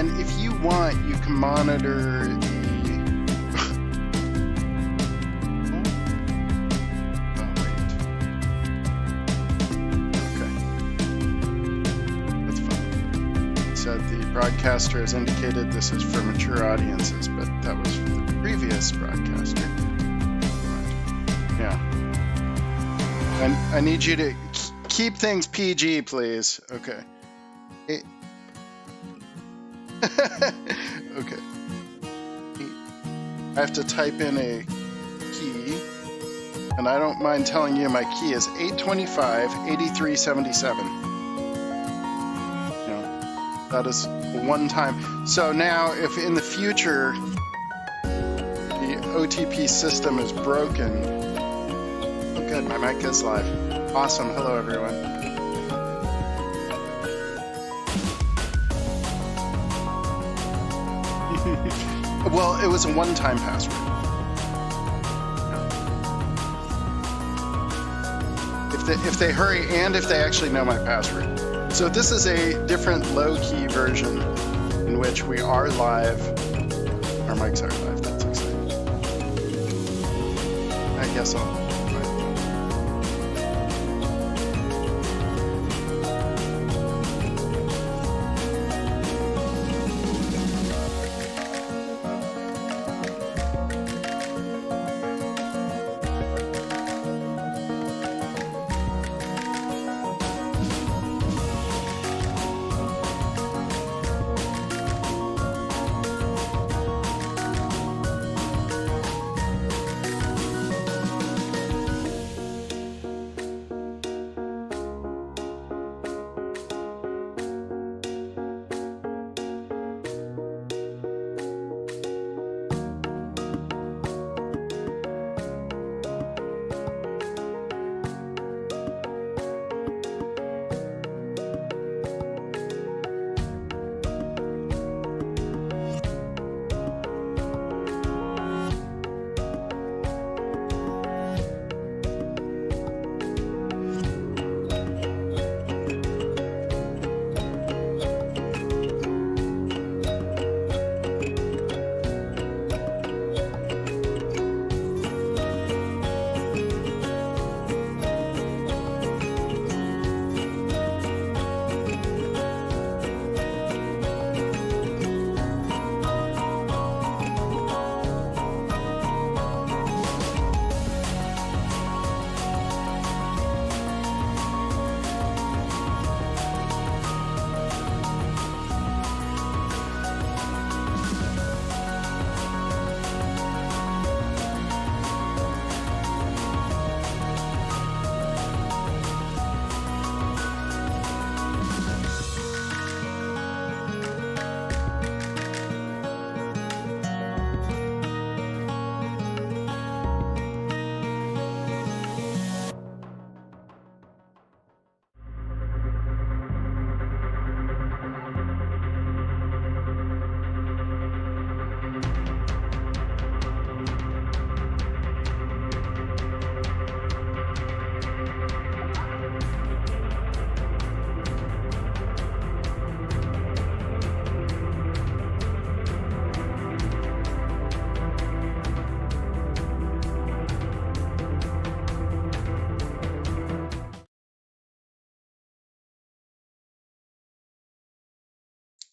And if you want, you can monitor the... Oh, wait. Okay. That's fine. Said the broadcaster has indicated this is for mature audiences, but that was for the previous broadcaster. Yeah. And I need you to keep things PG, please. Okay. Okay. I have to type in a key, and I don't mind telling you my key is 825-8377. That is one time. So now if in the future the OTP system is broken, oh good, my mic is live. Awesome, hello everyone. Well, it was a one-time password. If they hurry and if they actually know my password. So this is a different low-key version in which we are live. Our mics are live, that's exciting. I guess I'll...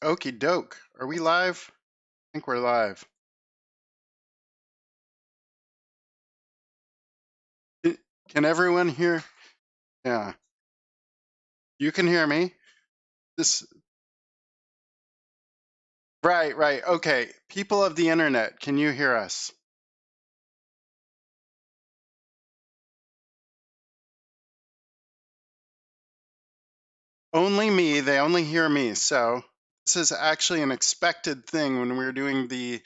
Okie doke. Are we live? I think we're live. Can everyone hear? Yeah. You can hear me? Right. Okay. People of the internet, can you hear us? Only me. They only hear me. So this is actually an expected thing when we're doing the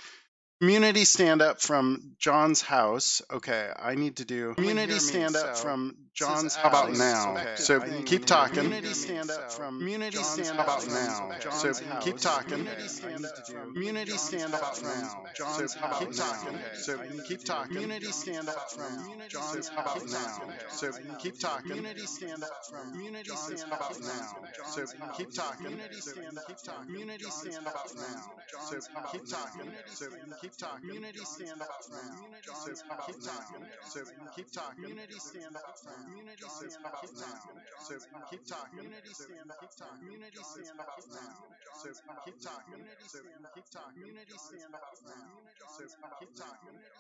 Community stand-up from John's house. Okay, I need to do community stand-up from John's house. How about now? Okay, so keep talking. Community stand-up from community stand-up about now. So keep talking. Community stand-up from John's house. Keep talking. So keep talking. Community stand-up from John's house. Now. So keep talking. Community stand-up from community stand-up now. So keep talking. Community stand-up. Keep talking. Community stand-up now. So keep talking. So keep talking. Community stand up from so keep talking. So keep talking. Community stand up from community stand up now. So keep talking. Community stand up. Keep talking. Community stand up now. So keep talking.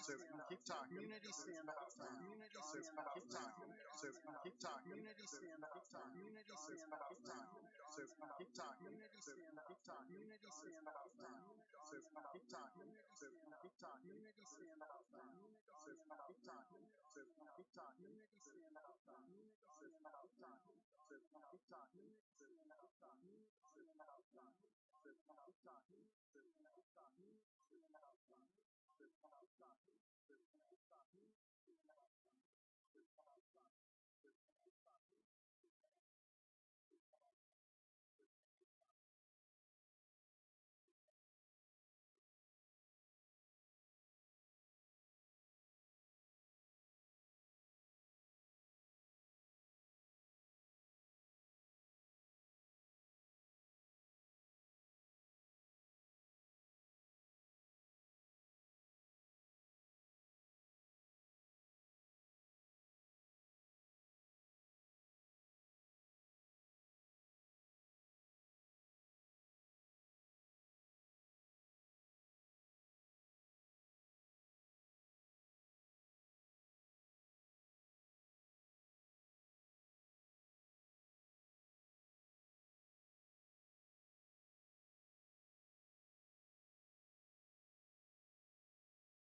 So keep talking. Community stand up now. So keep talking. So keep talking. Community stand up now. So keep talking. So keep talking. Community stand up. Community stand up now. So keep talking. So keep talking. Community stand up now. So keep talking. So keep talking. Community stand up now. So keep talking. So keep talking. Community stand up now. So keep talking. So keep talking. So keep talking. Stand up now. So keep talking. So keep talking. Stand up now. So keep talking. So keep talking. Stand up now. So keep talking. So keep talking.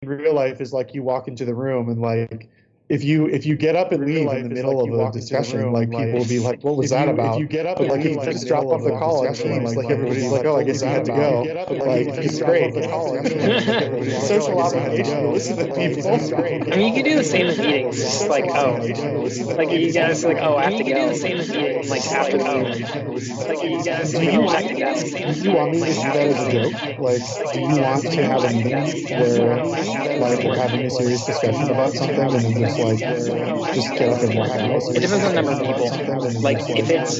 In real life is like you walk into the room and like if you get up and leave in the middle of a discussion, like people will be like, "What was that about?" If you get up, but like if you just drop off the call and leave, like everybody's like, "Oh, I guess you had to go." Like it's great. Social obligation to listen to people. I mean, you can do the same in meetings. It's just like, oh, like you guys like, oh, I have to go. Do the same in meetings, like after the meeting. Like you guys like, oh, I have to go. Do you want me to do that as a joke? Like, do you want to have a meeting where like we're having a serious discussion about something and then just like just get up and walk out? It depends on the number of people. Like if it's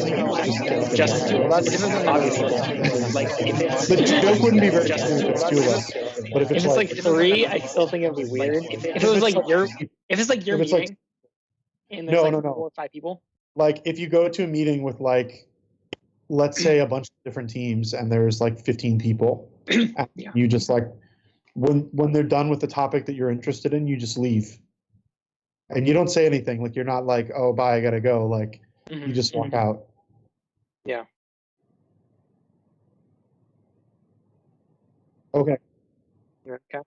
just the two of us, obviously. Like if it's the joke wouldn't be very funny if it's two of us. But if it's like three, I still think it would be weird. If it was like your meeting and there's like 4 or 5 people. Like if you go to a meeting with like, let's say a bunch of different teams and there's like 15 people, and you just like when they're done with the topic that you're interested in, you just leave. And you don't say anything. Like you're not like, "Oh, bye, I gotta go." Like you just walk out. Yeah. Okay. Okay.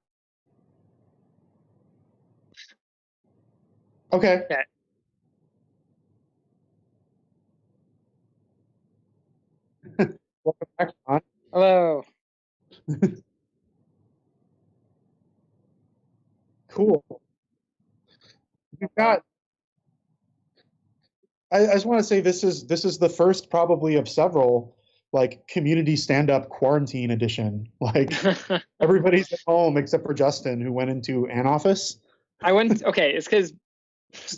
Okay. Yeah. Welcome back, John. Hello. Cool. We've got. I just want to say this is the first probably of several like community stand-up quarantine edition. Like everybody's at home except for Justin, who went into an office. Okay, it's because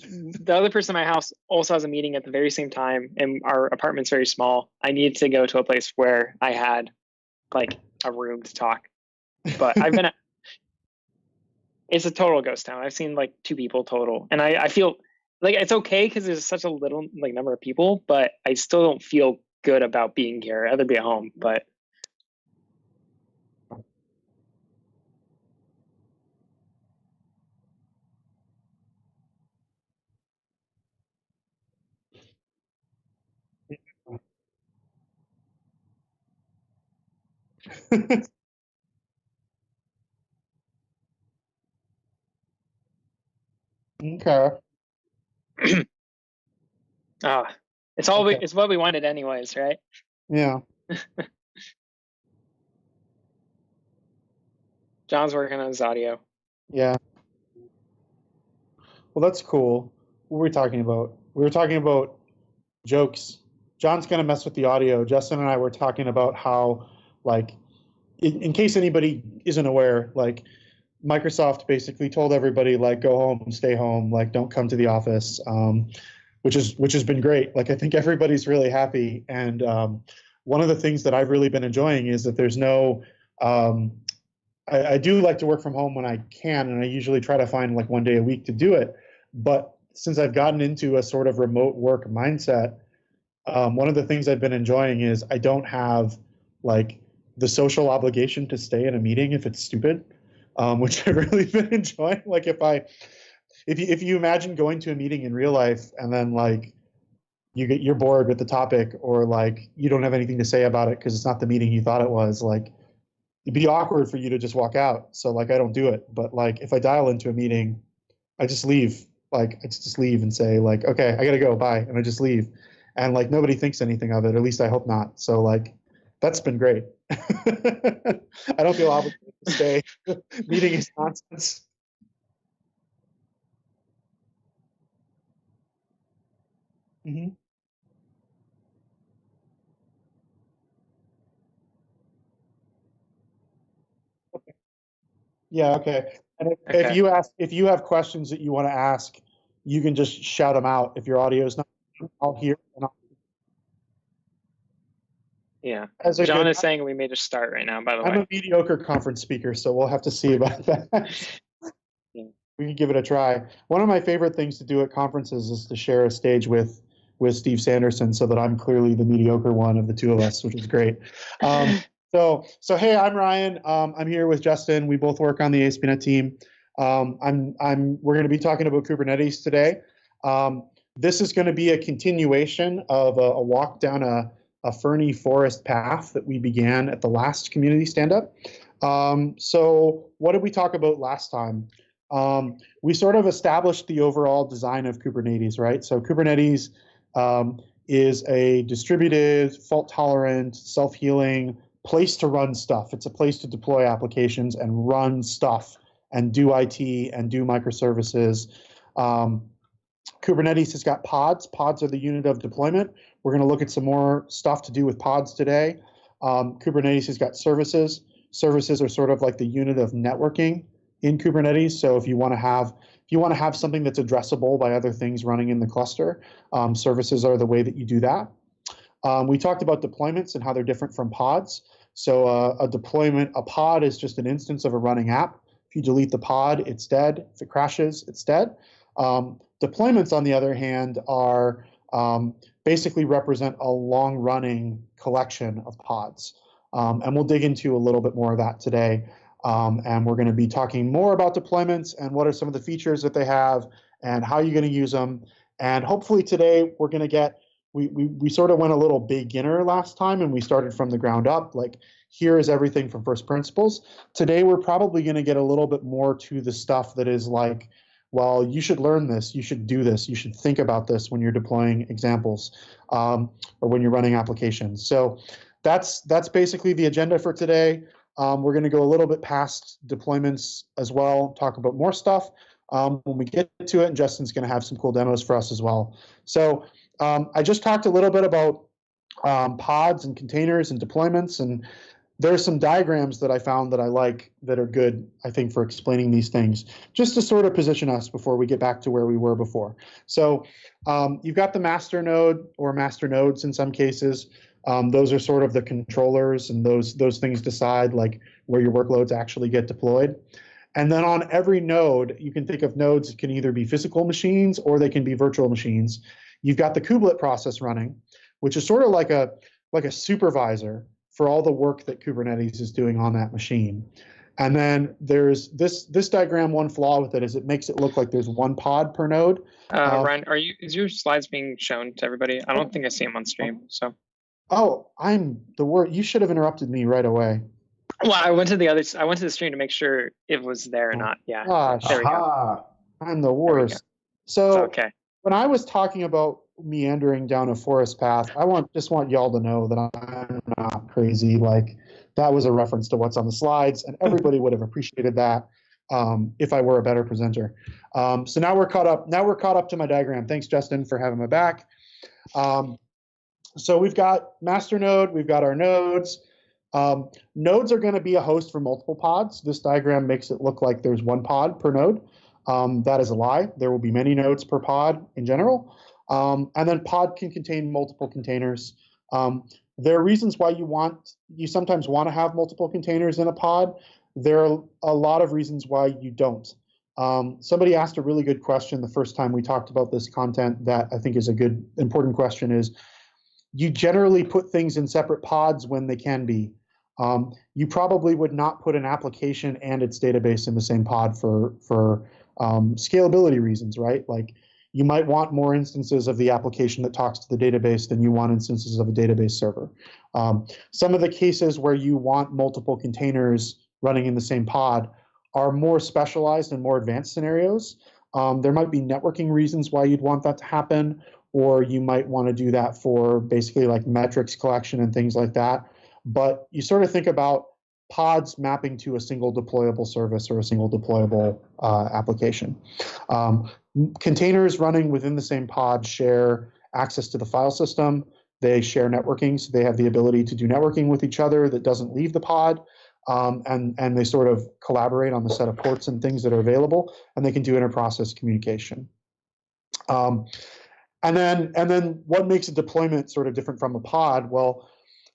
the other person in my house also has a meeting at the very same time, and our apartment's very small. I needed to go to a place where I had like a room to talk. But I've been it's a total ghost town. I've seen like 2 people total, and I feel like it's okay because there's such a little like number of people, but I still don't feel good about being here. I'd rather be at home, but Okay. it's all it's what we wanted anyways, right? Yeah. John's working on his audio. Yeah. Well, that's cool. What were we talking about? We were talking about jokes. John's going to mess with the audio. Justin and I were talking about how, like, in case anybody isn't aware, like, Microsoft basically told everybody, like, go home, stay home, like, don't come to the office, which has been great. Like, I think everybody's really happy. And one of the things that I've really been enjoying is that there's no I do like to work from home when I can, and I usually try to find like 1 day a week to do it. But since I've gotten into a sort of remote work mindset, one of the things I've been enjoying is I don't have like the social obligation to stay in a meeting if it's stupid, which I've really been enjoying. Like if you imagine going to a meeting in real life and then like you're bored with the topic, or like you don't have anything to say about it because it's not the meeting you thought it was, like it'd be awkward for you to just walk out. So like I don't do it. But like if I dial into a meeting, I just leave. Like I just leave and say like, okay, I gotta go, bye, and I just leave. And like nobody thinks anything of it. At least I hope not. So like that's been great. I don't feel obligated to stay. Meeting is nonsense. Mm-hmm. Yeah, okay. And if Okay. if you have questions that you want to ask, you can just shout them out. If your audio is not, I'll hear. And Yeah. as a John good, is saying we may just start right now, by the I'm way. a mediocre conference speaker, so we'll have to see about that. Yeah. We can give it a try. One of my favorite things to do at conferences is to share a stage with Steve Sanderson, so that I'm clearly the mediocre one of the two of us, which is great. So hey, I'm Ryan. I'm here with Justin. We both work on the ASP.NET team. We're going to be talking about Kubernetes today. This is going to be a continuation of a walk down a ferny forest path that we began at the last community stand-up. So what did we talk about last time? We sort of established the overall design of Kubernetes, right? So Kubernetes is a distributed, fault-tolerant, self-healing place to run stuff. It's a place to deploy applications and run stuff and do IT and do microservices. Kubernetes has got pods. Pods are the unit of deployment. We're going to look at some more stuff to do with pods today. Kubernetes has got services. Services are sort of like the unit of networking in Kubernetes. So if you want to have something that's addressable by other things running in the cluster, services are the way that you do that. We talked about deployments and how they're different from pods. So a pod is just an instance of a running app. If you delete the pod, it's dead. If it crashes, it's dead. Deployments, on the other hand, are basically represent a long-running collection of pods. And we'll dig into a little bit more of that today. And we're going to be talking more about deployments and what are some of the features that they have and how you're going to use them. And hopefully today we're going to get, we sort of went a little beginner last time and we started from the ground up. Like here is everything from first principles. Today we're probably going to get a little bit more to the stuff that is like, well, you should learn this, you should do this, you should think about this when you're deploying examples or when you're running applications. So that's basically the agenda for today. We're going to go a little bit past deployments as well, talk about more stuff when we get to it, and Justin's going to have some cool demos for us as well. So I just talked a little bit about pods and containers and deployments, and there's some diagrams that I found that I like that are good, I think, for explaining these things, just to sort of position us before we get back to where we were before. So you've got the master node or master nodes in some cases. Those are sort of the controllers, and those things decide like where your workloads actually get deployed. And then on every node, you can think of nodes that can either be physical machines or they can be virtual machines. You've got the kubelet process running, which is sort of like a supervisor for all the work that Kubernetes is doing on that machine. And then there's this diagram, one flaw with it is it makes it look like there's one pod per node. Ryan, is your slides being shown to everybody? I don't think I see them on stream. So. Oh, I'm the worst. You should have interrupted me right away. Well, I went to the stream to make sure it was there or not. Yeah. Gosh, There we go. I'm the worst. So okay. when I was talking about meandering down a forest path, I just want y'all to know that I'm not crazy. Like, that was a reference to what's on the slides, and everybody would have appreciated that if I were a better presenter. So now we're caught up. Now we're caught up to my diagram. Thanks, Justin, for having my back. So we've got master node. We've got our nodes. Nodes are going to be a host for multiple pods. This diagram makes it look like there's one pod per node. That is a lie. There will be many nodes per pod in general. And then pod can contain multiple containers. There are reasons why you sometimes want to have multiple containers in a pod. There are a lot of reasons why you don't. Somebody asked a really good question the first time we talked about this content that I think is a good, important question is, you generally put things in separate pods when they can be. You probably would not put an application and its database in the same pod for scalability reasons, right? Like, you might want more instances of the application that talks to the database than you want instances of a database server. Some of the cases where you want multiple containers running in the same pod are more specialized and more advanced scenarios. There might be networking reasons why you'd want that to happen, or you might want to do that for basically like metrics collection and things like that. But you sort of think about pods mapping to a single deployable service or a single deployable application. Containers running within the same pod share access to the file system. They share networking, so they have the ability to do networking with each other that doesn't leave the pod. And they sort of collaborate on the set of ports and things that are available, and they can do inter-process communication. And then what makes a deployment sort of different from a pod? Well,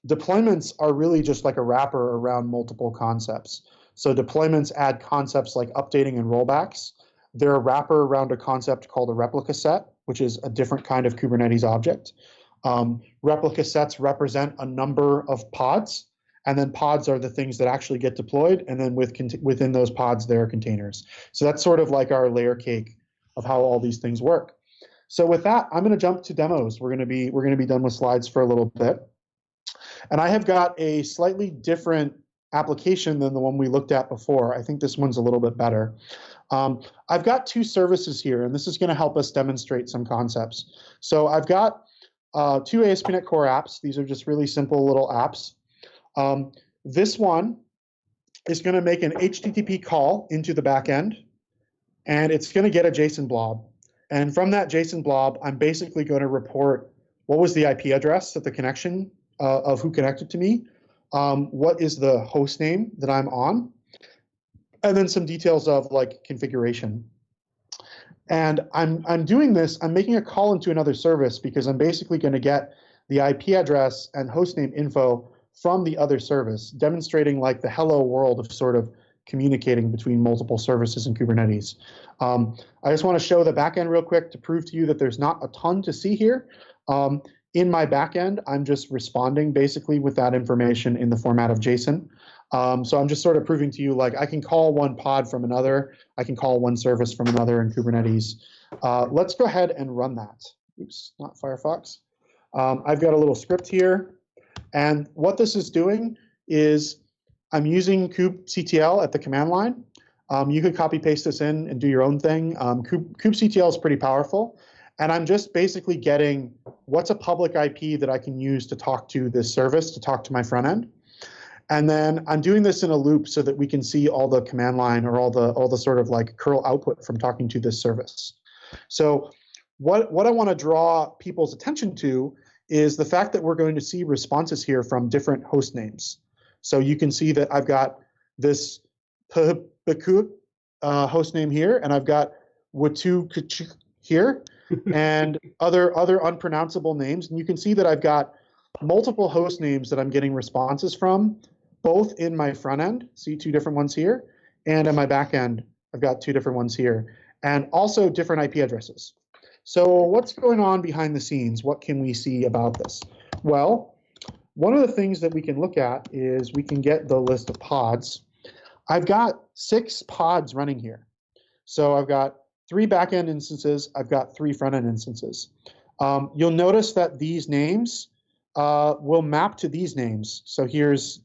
deployments are really just like a wrapper around multiple concepts. So deployments add concepts like updating and rollbacks. They're a wrapper around a concept called a replica set, which is a different kind of Kubernetes object. Replica sets represent a number of pods, and then pods are the things that actually get deployed, and then within those pods there are containers. So that's sort of like our layer cake of how all these things work. So with that, I'm going to jump to demos. We're going to be done with slides for a little bit. And I have got a slightly different application than the one we looked at before. I think this one's a little bit better. I've got two services here, and this is going to help us demonstrate some concepts. So I've got two ASP.NET Core apps. These are just really simple little apps. This one is going to make an HTTP call into the back end, and it's going to get a JSON blob. And from that JSON blob, I'm basically going to report what was the IP address of the connection of who connected to me, what is the host name that I'm on, and then some details of like configuration. And I'm doing this, I'm making a call into another service because I'm basically going to get the IP address and hostname info from the other service, demonstrating like the hello world of sort of communicating between multiple services in Kubernetes. I just want to show the backend real quick to prove to you that there's not a ton to see here. In my backend, I'm just responding basically with that information in the format of JSON. So I'm just sort of proving to you, like, I can call one pod from another. I can call one service from another in Kubernetes. Let's go ahead and run that. Oops, not Firefox. I've got a little script here. And what this is doing is I'm using kubectl at the command line. You could copy paste this in and do your own thing. kubectl is pretty powerful. And I'm just basically getting what's a public IP that I can use to talk to this service, to talk to my front end. And then I'm doing this in a loop so that we can see all the command line or all the sort of like curl output from talking to this service. So what I want to draw people's attention to is the fact that we're going to see responses here from different host names. So you can see that I've got this Pbkuk host name here, and I've got Watu here, and other unpronounceable names. And you can see that I've got multiple host names that I'm getting responses from, both in my front end, see two different ones here, and in my back end, I've got two different ones here, and also different IP addresses. So what's going on behind the scenes? What can we see about this? Well, one of the things that we can look at is we can get the list of pods. I've got 6 pods running here. So I've got 3 backend instances. I've got 3 front-end instances. You'll notice that these names will map to these names. So here's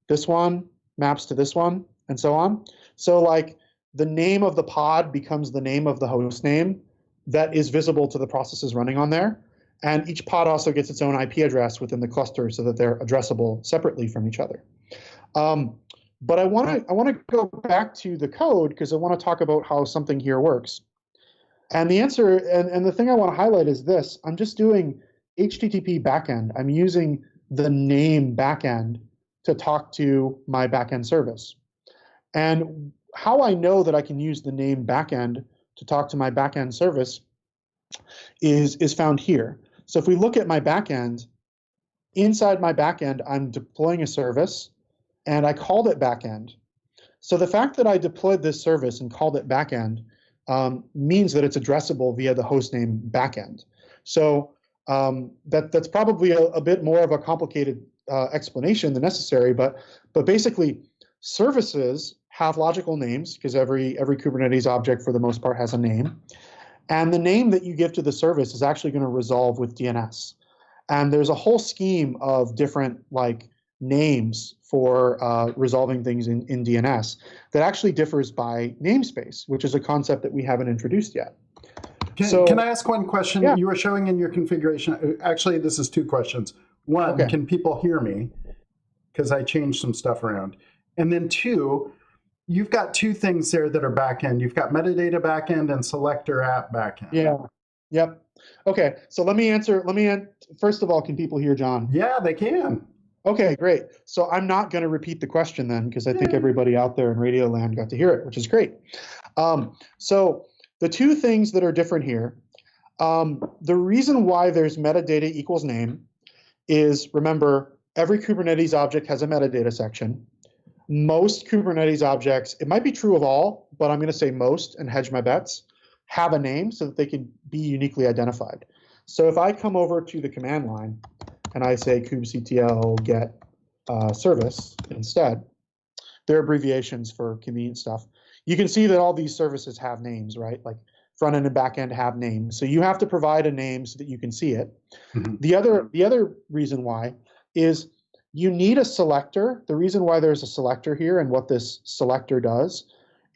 this one maps to this one, and so on. So like the name of the pod becomes the name of the host name that is visible to the processes running on there. And each pod also gets its own IP address within the cluster so that they're addressable separately from each other. But I want to go back to the code because I want to talk about how something here works. And the answer, and the thing I want to highlight is this. I'm just doing HTTP backend. I'm using the name backend to talk to my backend service. And how I know that I can use the name backend to talk to my backend service is found here. So if we look at my backend, inside my backend, I'm deploying a service, and I called it backend. So the fact that I deployed this service and called it backend means that it's addressable via the hostname backend. So that's probably a bit more of a complicated explanation than necessary, but basically services have logical names because every Kubernetes object for the most part has a name. And the name that you give to the service is actually going to resolve with DNS. And there's a whole scheme of different like names for resolving things in DNS that actually differs by namespace, which is a concept that we haven't introduced yet. Can I ask one question? Yeah. You were showing in your configuration, actually this is two questions. One, okay. Can people hear me? Because I changed some stuff around. And then two, you've got two things there that are backend. You've got metadata backend and selector app backend. Yeah. Yep. Okay. So let me answer. First of all, can people hear John? Yeah, they can. Okay, great. So I'm not going to repeat the question then, because I think everybody out there in Radio Land got to hear it, which is great. So the two things that are different here, the reason why there's metadata equals name is, remember, every Kubernetes object has a metadata section. Most Kubernetes objects, it might be true of all, but I'm going to say most and hedge my bets, have a name so that they can be uniquely identified. So if I come over to the command line and I say kubectl get service instead, they're abbreviations for convenient stuff. You can see that all these services have names, right? Like front end and back end have names. So you have to provide a name so that you can see it. Mm-hmm. The other reason why is you need a selector. The reason why there's a selector here and what this selector does,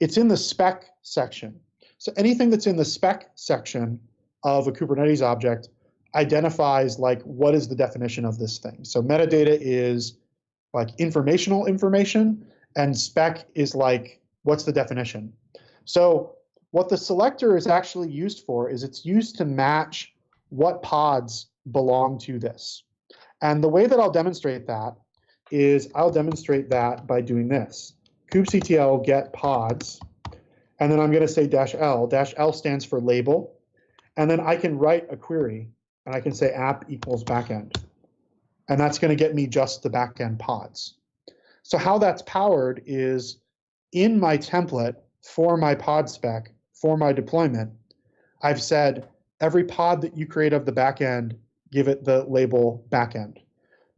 it's in the spec section. So anything that's in the spec section of a Kubernetes object identifies like what is the definition of this thing. So metadata is like informational information, and spec is like what's the definition. So what the selector is actually used for is it's used to match what pods belong to this. And the way that I'll demonstrate that is I'll demonstrate that by doing this. kubectl get pods, and then I'm going to say -L. -L stands for label. And then I can write a query, and I can say app equals backend. And that's going to get me just the backend pods. So how that's powered is in my template for my pod spec, for my deployment, I've said every pod that you create of the backend, give it the label backend.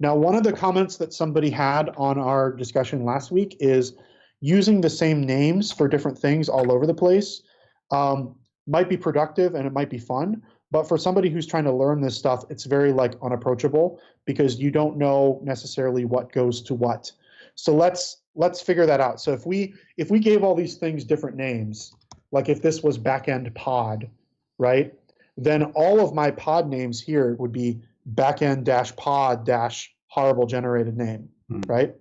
Now, one of the comments that somebody had on our discussion last week is using the same names for different things all over the place might be productive and it might be fun, but for somebody who's trying to learn this stuff, it's very like unapproachable because you don't know necessarily what goes to what. So let's figure that out. So if we gave all these things different names, like if this was backend pod, right? Then all of my pod names here would be backend-pod horrible generated name, right?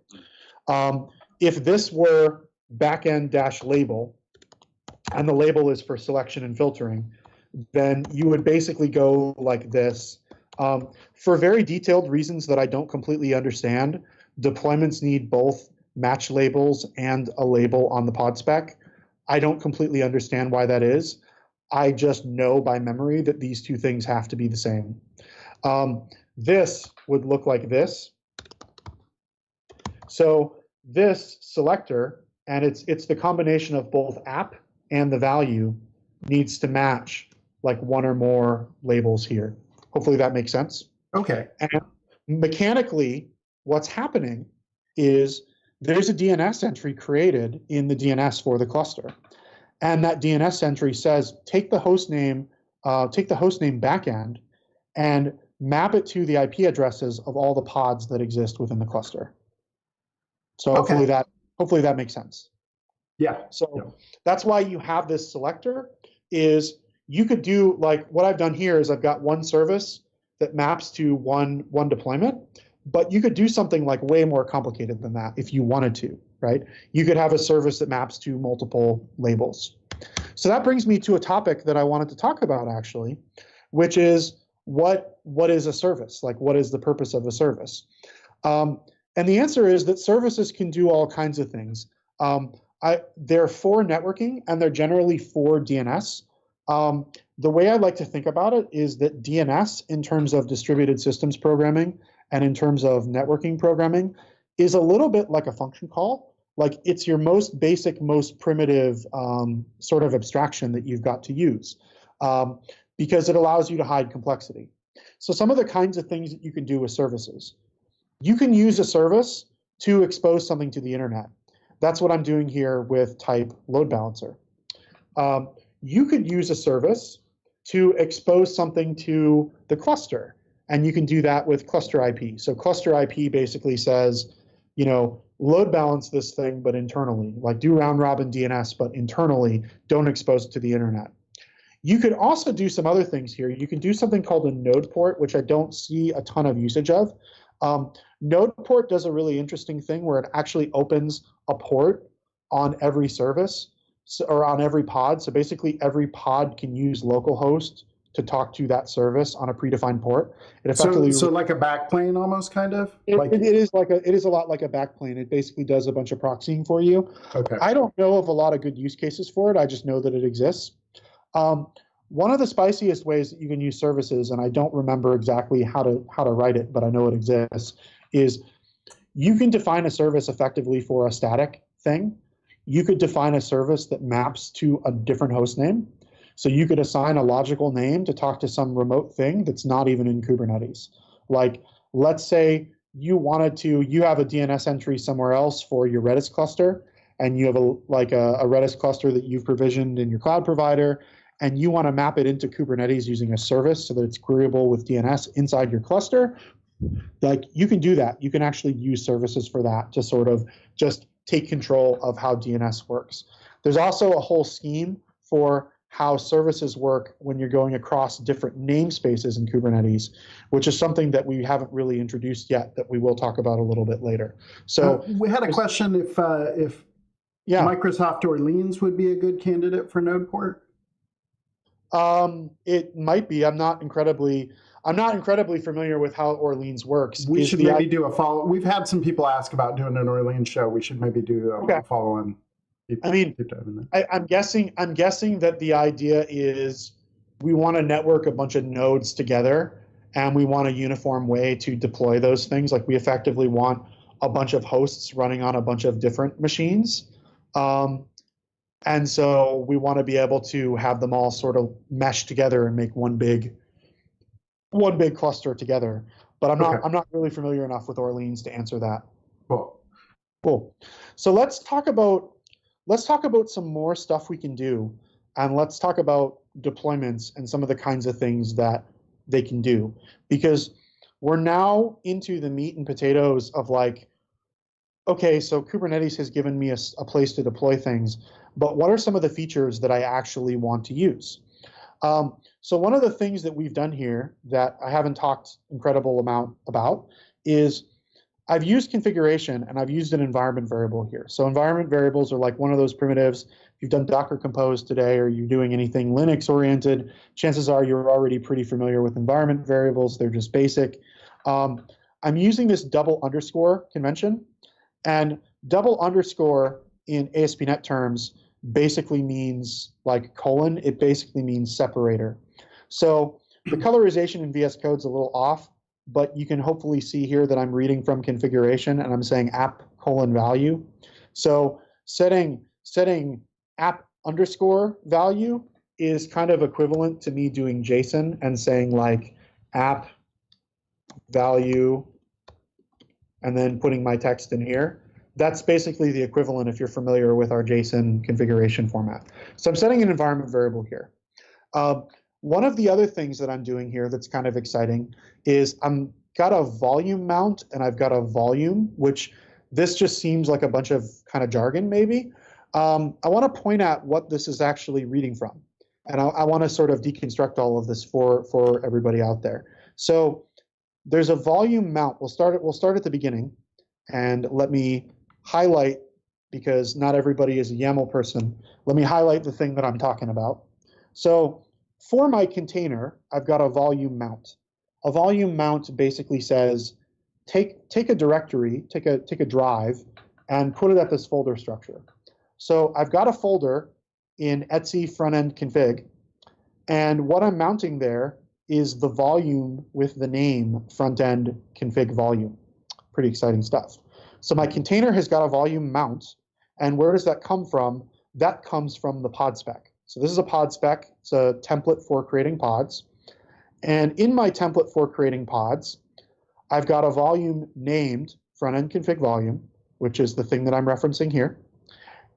If this were backend-label, and the label is for selection and filtering, then you would basically go like this. For very detailed reasons that I don't completely understand, deployments need both match labels and a label on the pod spec. I don't completely understand why that is. I just know by memory that these two things have to be the same. This would look like this. So this selector, and it's the combination of both app and the value, needs to match like one or more labels here. Hopefully that makes sense. Okay. And mechanically, what's happening is there's a DNS entry created in the DNS for the cluster. And that DNS entry says, take the host name backend and map it to the IP addresses of all the pods that exist within the cluster. So hopefully that makes sense. Yeah. So that's why you have this selector. Is you could do like what I've done here is I've got one service that maps to one deployment, but you could do something like way more complicated than that if you wanted to, right? You could have a service that maps to multiple labels. So that brings me to a topic that I wanted to talk about actually, which is what is a service? Like, what is the purpose of a service? And the answer is that services can do all kinds of things. They're for networking, and they're generally for DNS. The way I like to think about it is that DNS, in terms of distributed systems programming and in terms of networking programming, is a little bit like a function call. Like, it's your most basic, most primitive sort of abstraction that you've got to use, because it allows you to hide complexity. So some of the kinds of things that you can do with services. You can use a service to expose something to the internet. That's what I'm doing here with type load balancer. You could use a service to expose something to the cluster, and you can do that with cluster IP. So cluster IP basically says, you know, load balance this thing, but internally, like do round robin DNS, but internally, don't expose it to the internet. You could also do some other things here. You can do something called a node port, which I don't see a ton of usage of. Node port does a really interesting thing where it actually opens a port on every service, or on every pod. So basically every pod can use localhost to talk to that service on a predefined port. It effectively, so like a backplane almost, kind of? It is a lot like a backplane. It basically does a bunch of proxying for you. Okay. I don't know of a lot of good use cases for it. I just know that it exists. One of the spiciest ways that you can use services, and I don't remember exactly how to write it, but I know it exists, is you can define a service effectively for a static thing. You could define a service that maps to a different host name. So you could assign a logical name to talk to some remote thing that's not even in Kubernetes. Like, let's say you have a DNS entry somewhere else for your Redis cluster, and you have a Redis cluster that you've provisioned in your cloud provider, and you want to map it into Kubernetes using a service so that it's queryable with DNS inside your cluster. Like, you can do that. You can actually use services for that to sort of just take control of how DNS works. There's also a whole scheme for how services work when you're going across different namespaces in Kubernetes, which is something that we haven't really introduced yet, that we will talk about a little bit later. So we had a question if Microsoft Orleans would be a good candidate for node port. It might be. I'm not incredibly familiar with how Orleans works. We should maybe do a follow. We've had some people ask about doing an Orleans show. We should maybe do a follow-on. I mean, I'm guessing that the idea is we want to network a bunch of nodes together, and we want a uniform way to deploy those things. Like, we effectively want a bunch of hosts running on a bunch of different machines. And so we want to be able to have them all sort of mesh together and make one big cluster together. But I'm not really familiar enough with Orleans to answer that. Cool. So let's talk about some more stuff we can do, and let's talk about deployments and some of the kinds of things that they can do, because we're now into the meat and potatoes of like, okay, so Kubernetes has given me a place to deploy things, but what are some of the features that I actually want to use? So one of the things that we've done here that I haven't talked incredible amount about is I've used configuration, and I've used an environment variable here. So environment variables are like one of those primitives. If you've done Docker Compose today, or you're doing anything Linux oriented, chances are you're already pretty familiar with environment variables. They're just basic. I'm using this double underscore convention, and double underscore in ASP.NET terms basically means like colon. It basically means separator. So the colorization in VS Code's a little off, but you can hopefully see here that I'm reading from configuration, and I'm saying app:value. So setting app underscore value is kind of equivalent to me doing JSON and saying like app value and then putting my text in here. That's basically the equivalent if you're familiar with our JSON configuration format. So I'm setting an environment variable here. One of the other things that I'm doing here that's kind of exciting is I'm got a volume mount, and I've got a volume, which this just seems like a bunch of kind of jargon maybe. I want to point out what this is actually reading from, and I want to sort of deconstruct all of this for everybody out there. So there's a volume mount. We'll start at the beginning, and let me highlight, because not everybody is a YAML person. Let me highlight the thing that I'm talking about. So for my container, I've got a volume mount. A volume mount basically says, take a directory, take a drive, and put it at this folder structure. So I've got a folder in Etsy front-end config, and what I'm mounting there is the volume with the name front-end config volume. Pretty exciting stuff. So my container has got a volume mount, and where does that come from? That comes from the pod spec. So this is a pod spec. It's a template for creating pods. And in my template for creating pods, I've got a volume named front-end config volume, which is the thing that I'm referencing here.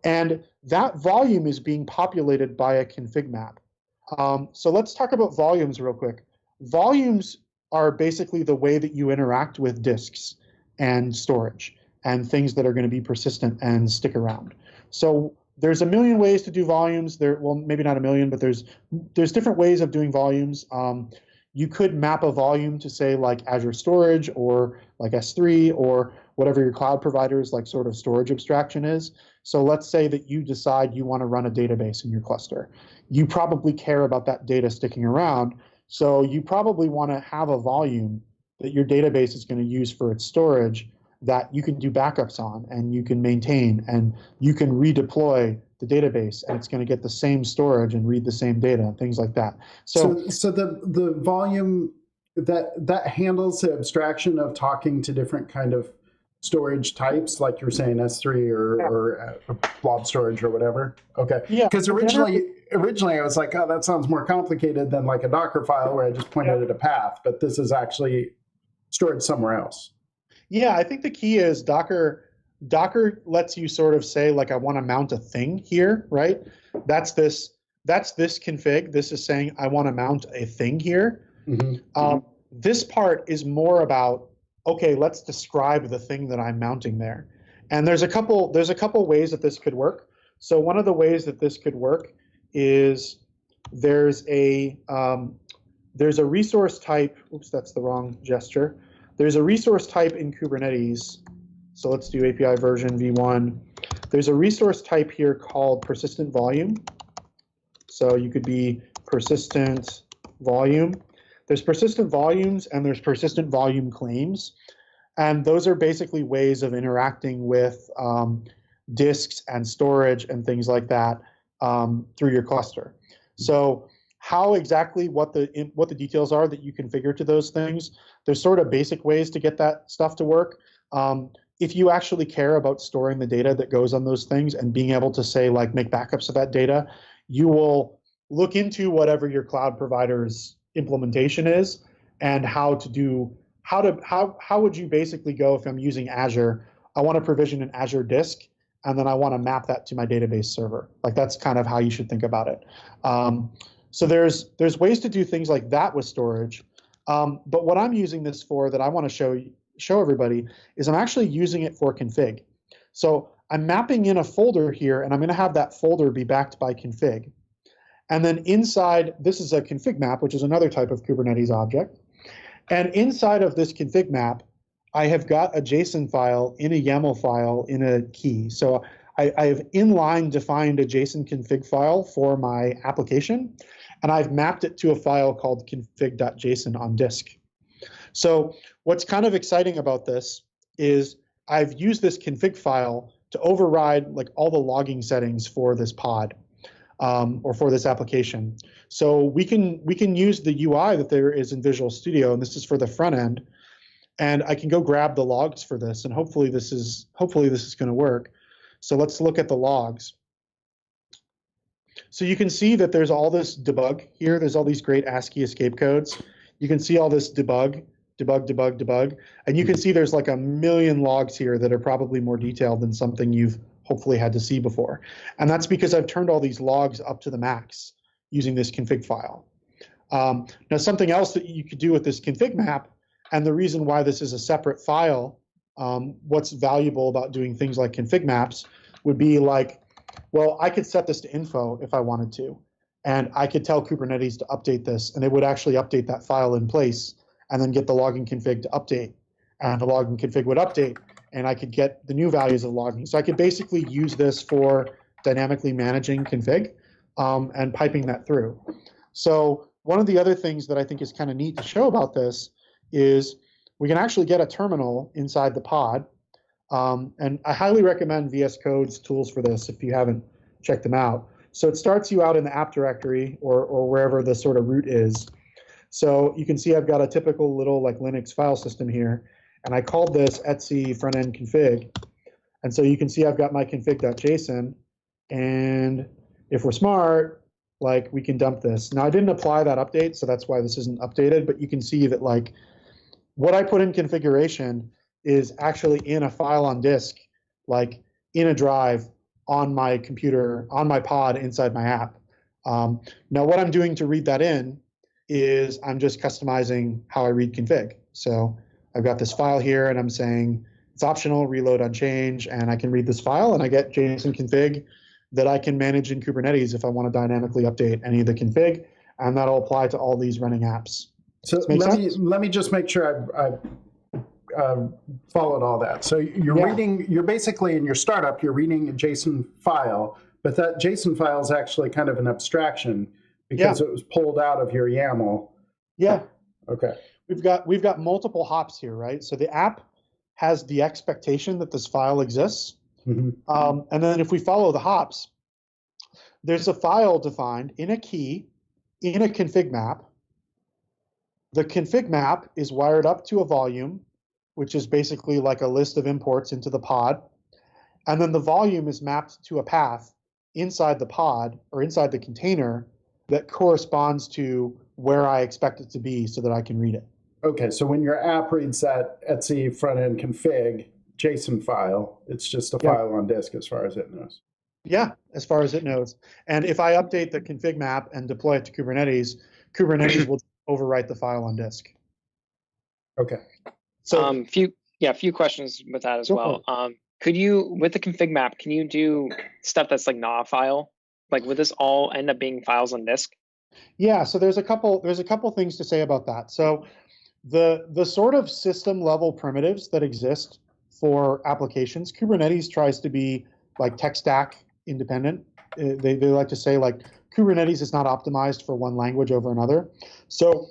And that volume is being populated by a config map. So let's talk about volumes real quick. Volumes are basically the way that you interact with disks and storage and things that are going to be persistent and stick around. So there's a million ways to do volumes. Well, maybe not a million, but there's different ways of doing volumes. You could map a volume to, say, like Azure Storage or like S3 or whatever your cloud provider's like sort of storage abstraction is. So let's say that you decide you want to run a database in your cluster. You probably care about that data sticking around. So you probably want to have a volume that your database is going to use for its storage that you can do backups on and you can maintain and you can redeploy the database, and it's going to get the same storage and read the same data and things like that. So the volume that handles the abstraction of talking to different kind of storage types, like you're saying S3 or blob storage or whatever. Okay. Yeah. Because originally I was like, oh, that sounds more complicated than like a Docker file where I just pointed at a path, but this is actually stored somewhere else. Yeah, I think the key is Docker lets you sort of say, like, I want to mount a thing here, right? That's this config. This is saying I want to mount a thing here. Mm-hmm. This part is more about, okay, let's describe the thing that I'm mounting there. And there's a couple ways that this could work. So one of the ways that this could work is there's a resource type. Oops, that's the wrong gesture. There's a resource type in Kubernetes. So let's do API version v1. There's a resource type here called persistent volume. So you could be persistent volume. There's persistent volumes and there's persistent volume claims. And those are basically ways of interacting with disks and storage and things like that through your cluster. So how exactly what the details are that you configure to those things, there's sort of basic ways to get that stuff to work. If you actually care about storing the data that goes on those things and being able to, say, like, make backups of that data, you will look into whatever your cloud provider's implementation is and how would you basically go, if I'm using Azure, I want to provision an Azure disk and then I want to map that to my database server. Like, that's kind of how you should think about it. So there's ways to do things like that with storage. But what I'm using this for, that I want to show everybody, is I'm actually using it for config. So I'm mapping in a folder here, and I'm going to have that folder be backed by config. And then inside, this is a config map, which is another type of Kubernetes object. And inside of this config map, I have got a JSON file in a YAML file in a key. So I have inline defined a JSON config file for my application, and I've mapped it to a file called config.json on disk. So what's kind of exciting about this is I've used this config file to override, like, all the logging settings for this pod or for this application. So we can use the UI that there is in Visual Studio, and this is for the front end. And I can go grab the logs for this, and hopefully this is going to work. So let's look at the logs. So you can see that there's all this debug here. There's all these great ASCII escape codes. You can see all this debug, and you can see there's like a million logs here that are probably more detailed than something you've hopefully had to see before. And that's because I've turned all these logs up to the max using this config file. Now, something else that you could do with this config map, and the reason why this is a separate file, what's valuable about doing things like config maps would be like, well, I could set this to info if I wanted to, and I could tell Kubernetes to update this, and it would actually update that file in place, and then get the login config to update. And the login config would update, and I could get the new values of logging. So I could basically use this for dynamically managing config and piping that through. So one of the other things that I think is kind of neat to show about this is we can actually get a terminal inside the pod. And I highly recommend VS Code's tools for this if you haven't checked them out. So it starts you out in the app directory or wherever the sort of root is. So you can see I've got a typical little like Linux file system here. And I called this etc front-end config. And so you can see I've got my config.json. And if we're smart, like we can dump this. Now I didn't apply that update, so that's why this isn't updated, but you can see that like what I put in configuration is actually in a file on disk, like in a drive on my computer, on my pod inside my app. Now what I'm doing to read that in is I'm just customizing how I read config. So I've got this file here and I'm saying it's optional, reload on change, and I can read this file and I get JSON config that I can manage in Kubernetes if I want to dynamically update any of the config, and that'll apply to all these running apps. So let me just make sure I followed all that. So you're reading, you're basically in your startup, you're reading a JSON file, but that JSON file is actually kind of an abstraction because it was pulled out of your YAML. Yeah. Okay. We've got multiple hops here, right? So the app has the expectation that this file exists. Mm-hmm. And then if we follow the hops, there's a file defined in a key in a config map. The config map is wired up to a volume, which is basically like a list of imports into the pod. And then the volume is mapped to a path inside the pod or inside the container that corresponds to where I expect it to be so that I can read it. Okay, so when your app reads that etc front-end config JSON file, it's just a file on disk as far as it knows. Yeah, as far as it knows. And if I update the config map and deploy it to Kubernetes, Kubernetes will overwrite the file on disk. Okay. So few questions with that as well. Could you, with the config map, can you do stuff that's like not a file? Like would this all end up being files on disk? Yeah, so there's a couple things to say about that. So the sort of system level primitives that exist for applications, Kubernetes tries to be like tech stack independent. They like to say like Kubernetes is not optimized for one language over another. So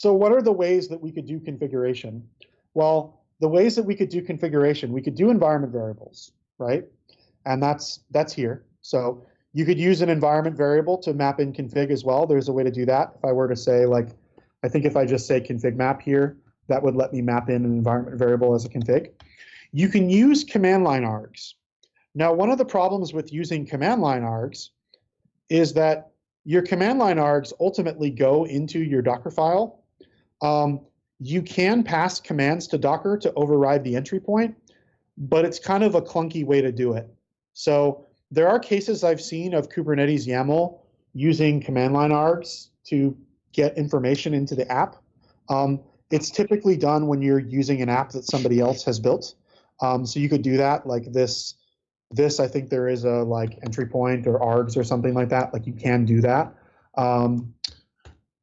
what are the ways that we could do configuration? Well, the ways that we could do configuration, we could do environment variables, right? And that's here. So you could use an environment variable to map in config as well. There's a way to do that. If I were to say like, I think if I just say config map here, that would let me map in an environment variable as a config. You can use command line args. Now, one of the problems with using command line args is that your command line args ultimately go into your Docker file. You can pass commands to Docker to override the entry point, but it's kind of a clunky way to do it. So there are cases I've seen of Kubernetes YAML using command line args to get information into the app. It's typically done when you're using an app that somebody else has built. So you could do that like this, I think there is a like entry point or args or something like that. Like you can do that.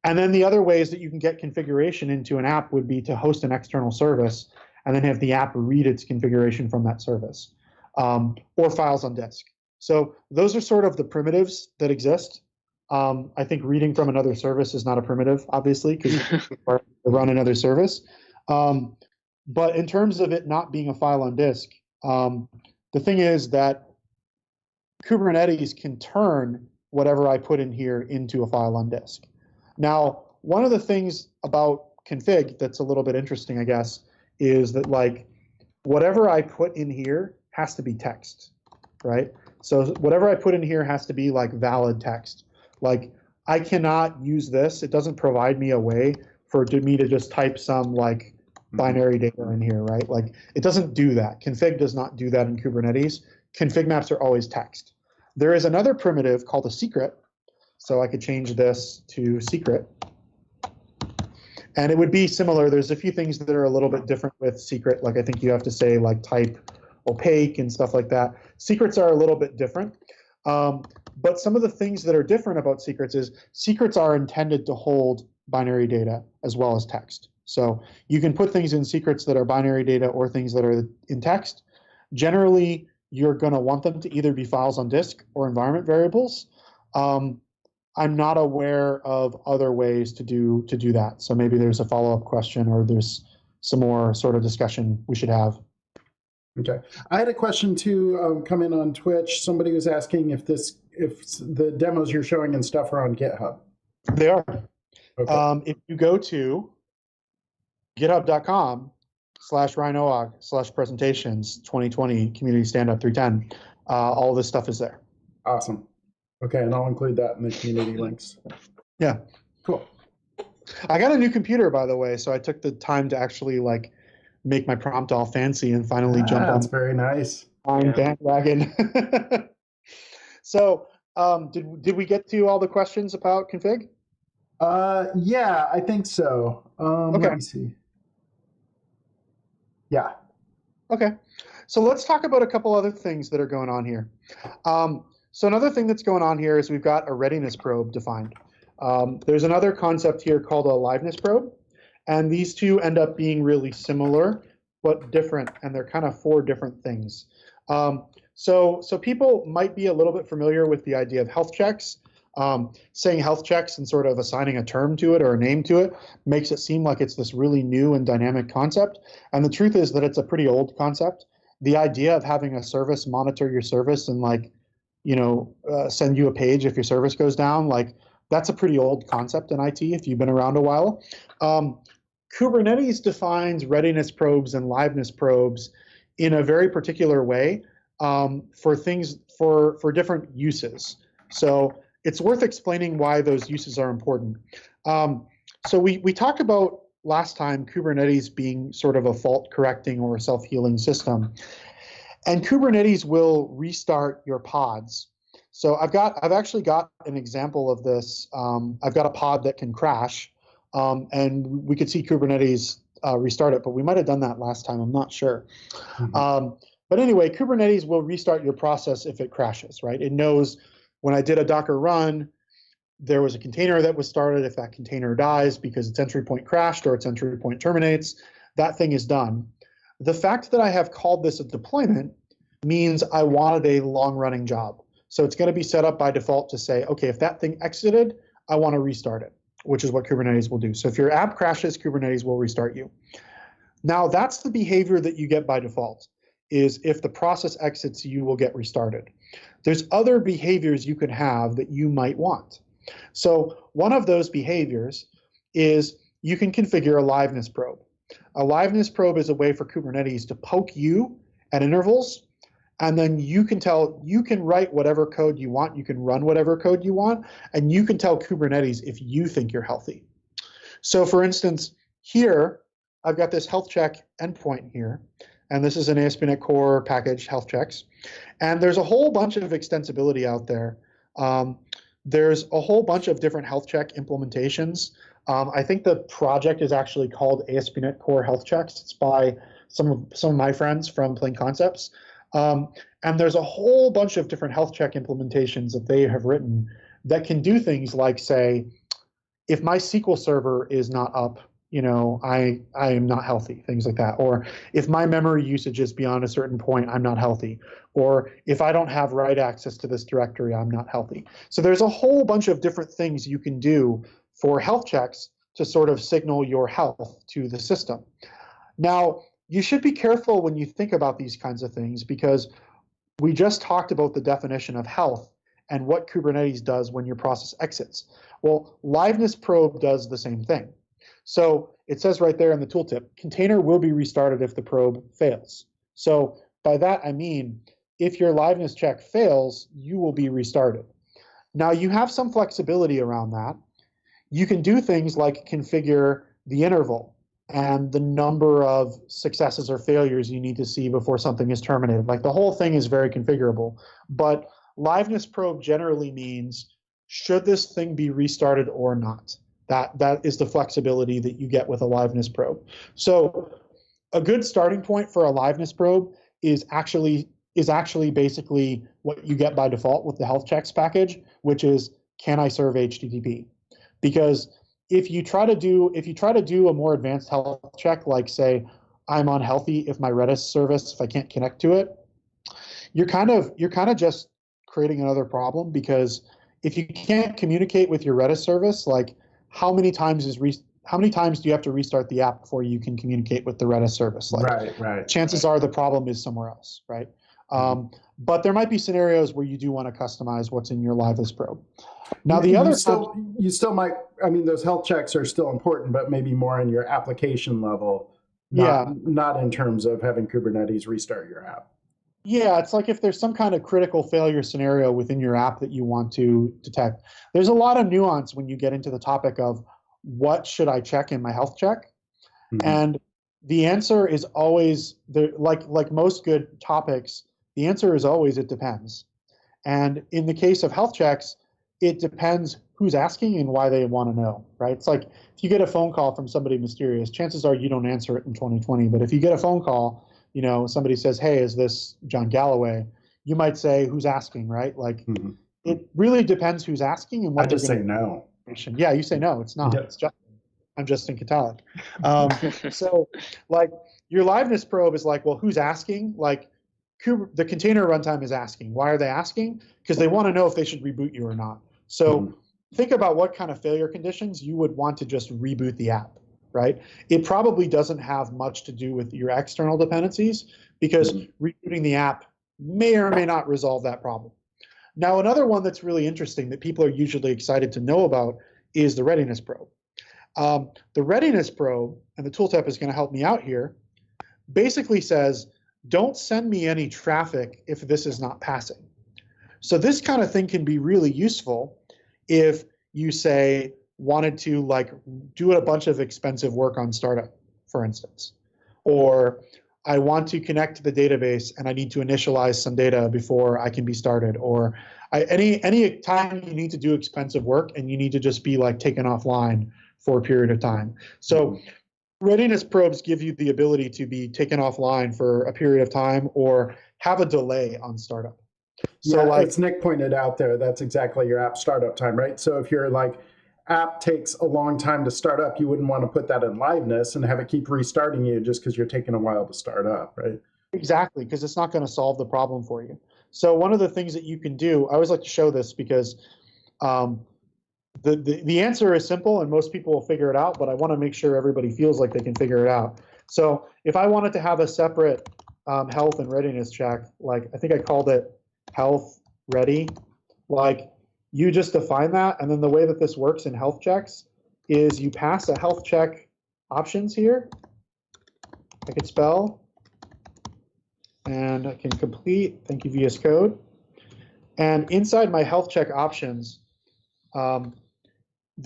And then the other ways that you can get configuration into an app would be to host an external service and then have the app read its configuration from that service, or files on disk. So those are sort of the primitives that exist. I think reading from another service is not a primitive, obviously, because you run another service. But in terms of it not being a file on disk, the thing is that Kubernetes can turn whatever I put in here into a file on disk. Now, one of the things about config that's a little bit interesting, I guess, is that like whatever I put in here has to be text, right? So whatever I put in here has to be like valid text. Like I cannot use this. It doesn't provide me a way for me to just type some like binary data in here, right? Like it doesn't do that. Config does not do that in Kubernetes. Config maps are always text. There is another primitive called a secret. So I could change this to secret. And it would be similar. There's a few things that are a little bit different with secret. Like I think you have to say like type opaque and stuff like that. Secrets are a little bit different. But some of the things that are different about secrets is secrets are intended to hold binary data as well as text. So you can put things in secrets that are binary data or things that are in text. Generally, you're going to want them to either be files on disk or environment variables. I'm not aware of other ways to do that. So maybe there's a follow-up question or there's some more sort of discussion we should have. Okay. I had a question too come in on Twitch. Somebody was asking if the demos you're showing and stuff are on GitHub. They are. Okay. If you go to github.com/rhinoog/presentations 2020 community standup 310, all this stuff is there. Awesome. Okay, and I'll include that in the community links. Yeah. Cool. I got a new computer, by the way, so I took the time to actually like make my prompt all fancy and finally jump on. That's very nice. Bandwagon. So, did we get to all the questions about config? Yeah, I think so. Okay. Let me see. Yeah. Okay. So let's talk about a couple other things that are going on here. So another thing that's going on here is we've got a readiness probe defined. There's another concept here called a liveness probe, and these two end up being really similar but different, and they're kind of four different things. So people might be a little bit familiar with the idea of health checks. Saying health checks and sort of assigning a term to it or a name to it makes it seem like it's this really new and dynamic concept. And the truth is that it's a pretty old concept. The idea of having a service monitor your service and like, send you a page if your service goes down, like that's a pretty old concept in IT if you've been around a while. Kubernetes defines readiness probes and liveness probes in a very particular way for things for different uses. So it's worth explaining why those uses are important. So we talked about last time Kubernetes being sort of a fault correcting or a self-healing system. And Kubernetes will restart your pods. So I've actually got an example of this. I've got a pod that can crash, and we could see Kubernetes restart it, but we might have done that last time. I'm not sure. Mm-hmm. But anyway, Kubernetes will restart your process if it crashes, right? It knows when I did a Docker run, there was a container that was started. If that container dies because its entry point crashed or its entry point terminates, that thing is done. The fact that I have called this a deployment means I wanted a long-running job. So it's going to be set up by default to say, okay, if that thing exited, I want to restart it, which is what Kubernetes will do. So if your app crashes, Kubernetes will restart you. Now, that's the behavior that you get by default, is if the process exits, you will get restarted. There's other behaviors you could have that you might want. So one of those behaviors is you can configure a liveness probe. A liveness probe is a way for Kubernetes to poke you at intervals, and then you can write whatever code you want, you can run whatever code you want, and you can tell Kubernetes if you think you're healthy. So for instance, here, I've got this health check endpoint here, and this is an ASP.NET Core package, health checks. And there's a whole bunch of extensibility out there. There's a whole bunch of different health check implementations. I think the project is actually called ASP.NET Core Health Checks. It's by some of my friends from Plain Concepts. And there's a whole bunch of different health check implementations that they have written that can do things like say, if my SQL server is not up, I am not healthy, things like that. Or if my memory usage is beyond a certain point, I'm not healthy. Or if I don't have write access to this directory, I'm not healthy. So there's a whole bunch of different things you can do for health checks to sort of signal your health to the system. Now, you should be careful when you think about these kinds of things because we just talked about the definition of health and what Kubernetes does when your process exits. Well, liveness probe does the same thing. So it says right there in the tooltip, container will be restarted if the probe fails. So by that, I mean, if your liveness check fails, you will be restarted. Now you have some flexibility around that. You can do things like configure the interval and the number of successes or failures you need to see before something is terminated. Like the whole thing is very configurable, but liveness probe generally means, should this thing be restarted or not? That is the flexibility that you get with a liveness probe. So a good starting point for a liveness probe is actually basically what you get by default with the health checks package, which is, can I serve HTTP? Because if you try to do a more advanced health check, like say I'm unhealthy if my Redis service, if I can't connect to it, you're kind of just creating another problem, because if you can't communicate with your Redis service, like how many times do you have to restart the app before you can communicate with the Redis service? Like, right. Chances are the problem is somewhere else, right? But there might be scenarios where you do want to customize what's in your liveness probe. Now you still might. I mean, those health checks are still important, but maybe more in your application level, not in terms of having Kubernetes restart your app. Yeah, it's like if there's some kind of critical failure scenario within your app that you want to detect. There's a lot of nuance when you get into the topic of what should I check in my health check, and the answer is always like most good topics. The answer is always it depends. And in the case of health checks, it depends who's asking and why they want to know, right? It's like if you get a phone call from somebody mysterious, chances are you don't answer it in 2020. But if you get a phone call, somebody says, "Hey, is this John Galloway?" You might say, "Who's asking?" Right? Like it really depends who's asking and what. I just say no. Yeah, you say no. It's not. It's Justin. I'm Justin Catalic. So, like your liveness probe is like, well, who's asking? Like the container runtime is asking. Why are they asking? Because they want to know if they should reboot you or not. So think about what kind of failure conditions you would want to just reboot the app, right? It probably doesn't have much to do with your external dependencies, because rebooting the app may or may not resolve that problem. Now, another one that's really interesting that people are usually excited to know about is the readiness probe. The readiness probe, and the tooltip is going to help me out here, basically says, don't send me any traffic if this is not passing. So this kind of thing can be really useful if you say wanted to like do a bunch of expensive work on startup, for instance, or I want to connect to the database and I need to initialize some data before I can be started, or any time you need to do expensive work and you need to just be like taken offline for a period of time. So readiness probes give you the ability to be taken offline for a period of time or have a delay on startup. So as Nick pointed out there, that's exactly your app startup time, right? So if your app takes a long time to start up, you wouldn't want to put that in liveness and have it keep restarting you just because you're taking a while to start up, right? Exactly, because it's not going to solve the problem for you. So one of the things that you can do, I always like to show this because the answer is simple and most people will figure it out, but I want to make sure everybody feels like they can figure it out. So if I wanted to have a separate health and readiness check, like I think I called it health ready, like you just define that, and then the way that this works in health checks is you pass a health check options here. I could spell, and I can complete, thank you VS Code. And inside my health check options, the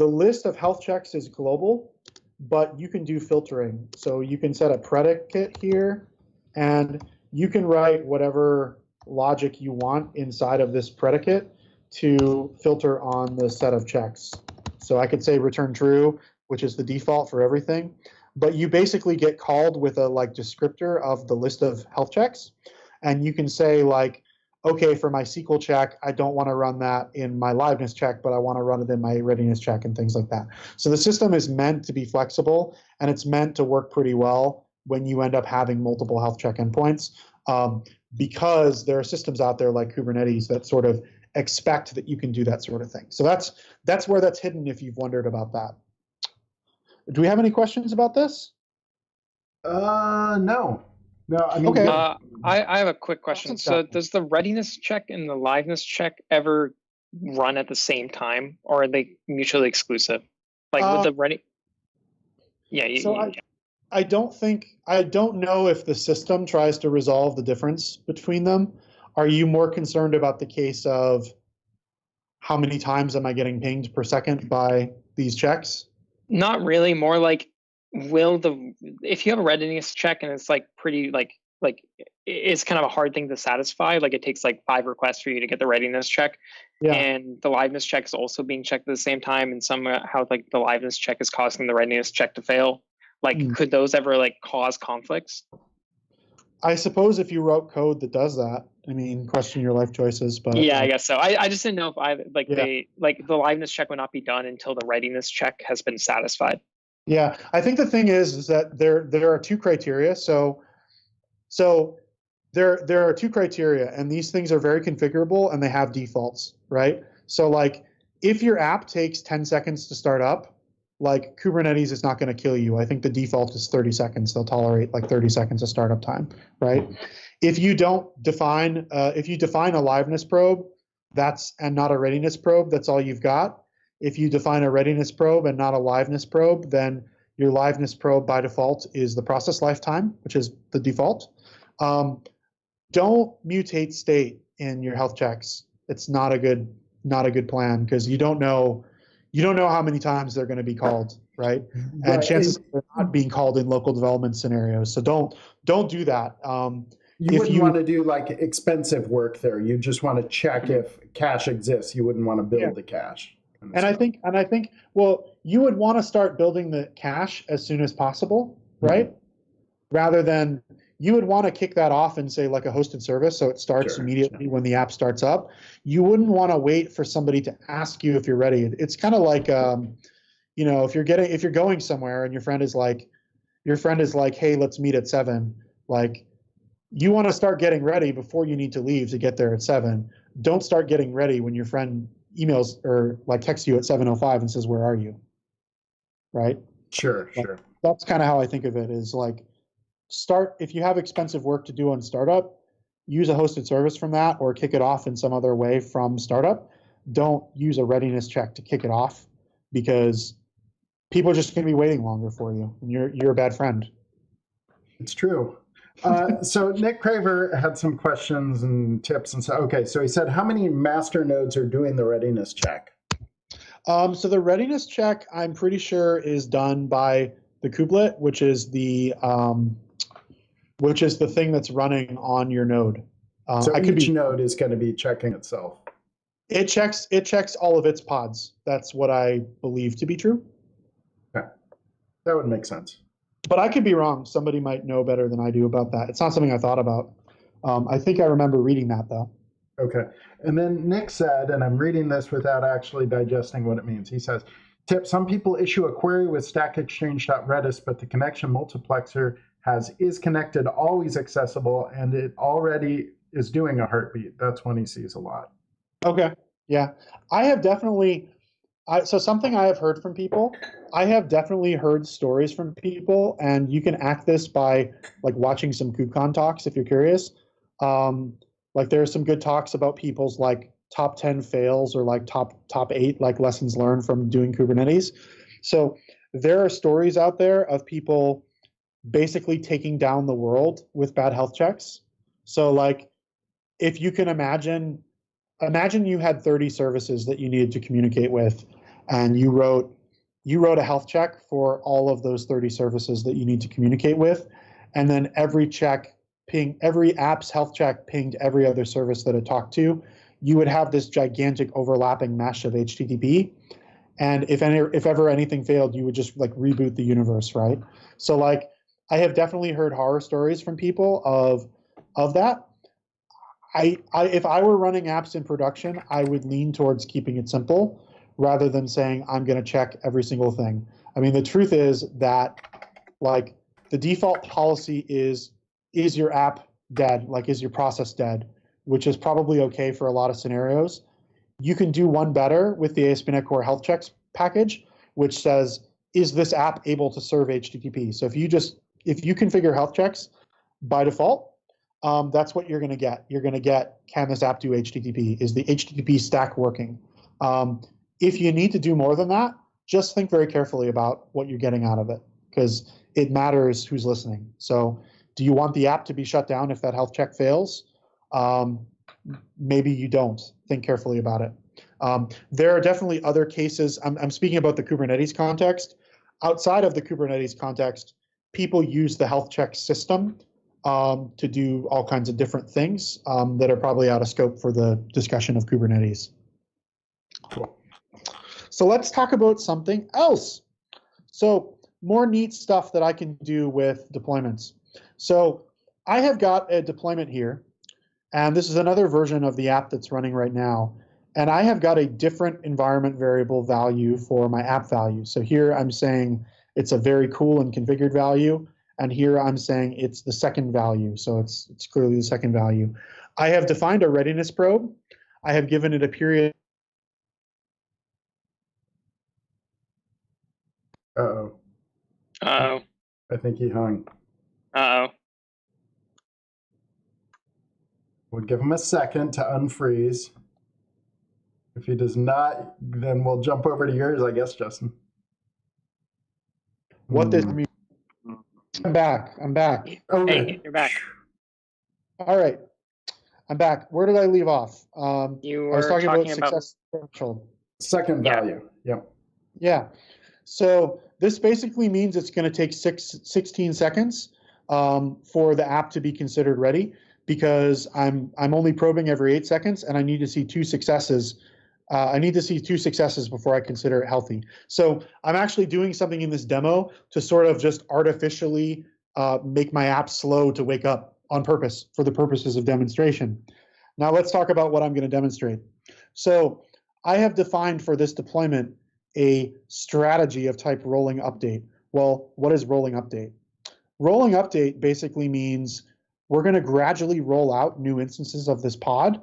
list of health checks is global, but you can do filtering. So you can set a predicate here, and you can write whatever logic you want inside of this predicate to filter on the set of checks. So I could say return true, which is the default for everything, but you basically get called with a descriptor of the list of health checks, and you can say okay, for my SQL check, I don't want to run that in my liveness check, but I want to run it in my readiness check and things like that. So the system is meant to be flexible, and it's meant to work pretty well when you end up having multiple health check endpoints, because there are systems out there like Kubernetes that sort of expect that you can do that sort of thing. So that's where that's hidden if you've wondered about that. Do we have any questions about this? No. I mean, okay. I have a quick question. So does the readiness check and the liveness check ever run at the same time, or are they mutually exclusive? With the ready? Yeah. I don't know if the system tries to resolve the difference between them. Are you more concerned about the case of how many times am I getting pinged per second by these checks? Not really. More like, if you have a readiness check and it's pretty it's kind of a hard thing to satisfy. It takes 5 requests for you to get the readiness check, and the liveness check is also being checked at the same time. And somehow the liveness check is causing the readiness check to fail. Could those ever cause conflicts? I suppose if you wrote code that does that, I mean, question your life choices, but yeah, I guess so. I just didn't know if I like Yeah. the liveness check would not be done until the readiness check has been satisfied. Yeah, I think the thing is that there are two criteria. So there are two criteria, and these things are very configurable, and they have defaults, right? So like if your app takes 10 seconds to start up, like Kubernetes is not going to kill you. I think the default is 30 seconds. They'll tolerate like 30 seconds of startup time, right? If you don't define, if you define a liveness probe, and not a readiness probe, that's all you've got. If you define a readiness probe and not a liveness probe, then your liveness probe by default is the process lifetime, which is the default. Don't mutate state in your health checks. It's not a good plan, because you don't know how many times they're going to be called, right? And chances are they're not being called in local development scenarios. So don't do that. You wouldn't want to do like expensive work there. You just want to check if cache exists. You wouldn't want to build the cache. And I think, well, you would want to start building the cache as soon as possible, right? Rather than, you would want to kick that off and say like a hosted service, so it starts immediately when the app starts up. You wouldn't want to wait for somebody to ask you if you're ready. It's kind of like, if you're going somewhere and your friend is like, hey, let's meet at 7. Like, you want to start getting ready before you need to leave to get there at 7. Don't start getting ready when your friend emails or like texts you at 7:05 and says, where are you? Right? Sure. That's kind of how I think of it, is like, if you have expensive work to do on startup, use a hosted service from that, or kick it off in some other way from startup. Don't use a readiness check to kick it off, because people are just going to be waiting longer for you, and you're a bad friend. It's true. So Nick Craver had some questions and tips, and so so he said, how many master nodes are doing the readiness check? So the readiness check, I'm pretty sure, is done by the kubelet, which is the thing that's running on your node. So each node is going to be checking itself. It checks all of its pods. That's what I believe to be true. Okay, that would make sense. But I could be wrong. Somebody might know better than I do about that. It's not something I thought about. I think I remember reading that, though. Okay. And then Nick said, and I'm reading this without actually digesting what it means. He says, tip, some people issue a query with stackexchange.redis, but the connection multiplexer is connected, always accessible, and it already is doing a heartbeat. That's one he sees a lot. Okay. Yeah. I have definitely... so something I have heard from people, I have definitely heard stories from people, and you can act this by like watching some KubeCon talks if you're curious. Like there are some good talks about people's like top 10 fails or like top 8 like lessons learned from doing Kubernetes. So there are stories out there of people basically taking down the world with bad health checks. So like if you can imagine you had 30 services that you needed to communicate with, and you wrote a health check for all of those 30 services that you need to communicate with, and then every app's health check pinged every other service that it talked to. You would have this gigantic overlapping mesh of HTTP, and if ever anything failed, you would just like reboot the universe, right? So like I have definitely heard horror stories from people of that. If I were running apps in production, I would lean towards keeping it simple rather than saying I'm going to check every single thing. I mean, the truth is that like the default policy is your app dead? Like, is your process dead? Which is probably okay for a lot of scenarios. You can do one better with the ASP.NET Core Health Checks package, which says, is this app able to serve HTTP? So if you configure health checks by default, that's what you're going to get. You're going to get, can this app do HTTP? Is the HTTP stack working? If you need to do more than that, just think very carefully about what you're getting out of it, because it matters who's listening. So do you want the app to be shut down if that health check fails? Maybe you don't. Think carefully about it. There are definitely other cases. I'm speaking about the Kubernetes context. Outside of the Kubernetes context, people use the health check system to do all kinds of different things that are probably out of scope for the discussion of Kubernetes. Cool. So let's talk about something else. So more neat stuff that I can do with deployments. So I have got a deployment here And this is another version of the app that's running right now. And I have got a different environment variable value for my app value. So here I'm saying it's a very cool and configured value. And here I'm saying it's the second value. So it's clearly the second value. I have defined a readiness probe. I have given it a period. Uh-oh. Uh-oh. I think he hung. Uh-oh. We'll give him a second to unfreeze. If he does not, then we'll jump over to yours, I guess, Justin. What this means. I'm back. Oh, Hey, good. you're back. All right. I'm back. Where did I leave off? You I was were talking about talking success threshold. Second Yeah. value. Yep. Yeah. So this basically means it's going to take 16 seconds for the app to be considered ready, because I'm only probing every 8 seconds, and I need to see 2 successes. I need to see 2 successes before I consider it healthy. So I'm actually doing something in this demo to sort of just artificially make my app slow to wake up on purpose for the purposes of demonstration. Now let's talk about what I'm going to demonstrate. So I have defined for this deployment a strategy of type rolling update. Well, what is rolling update? Rolling update basically means we're going to gradually roll out new instances of this pod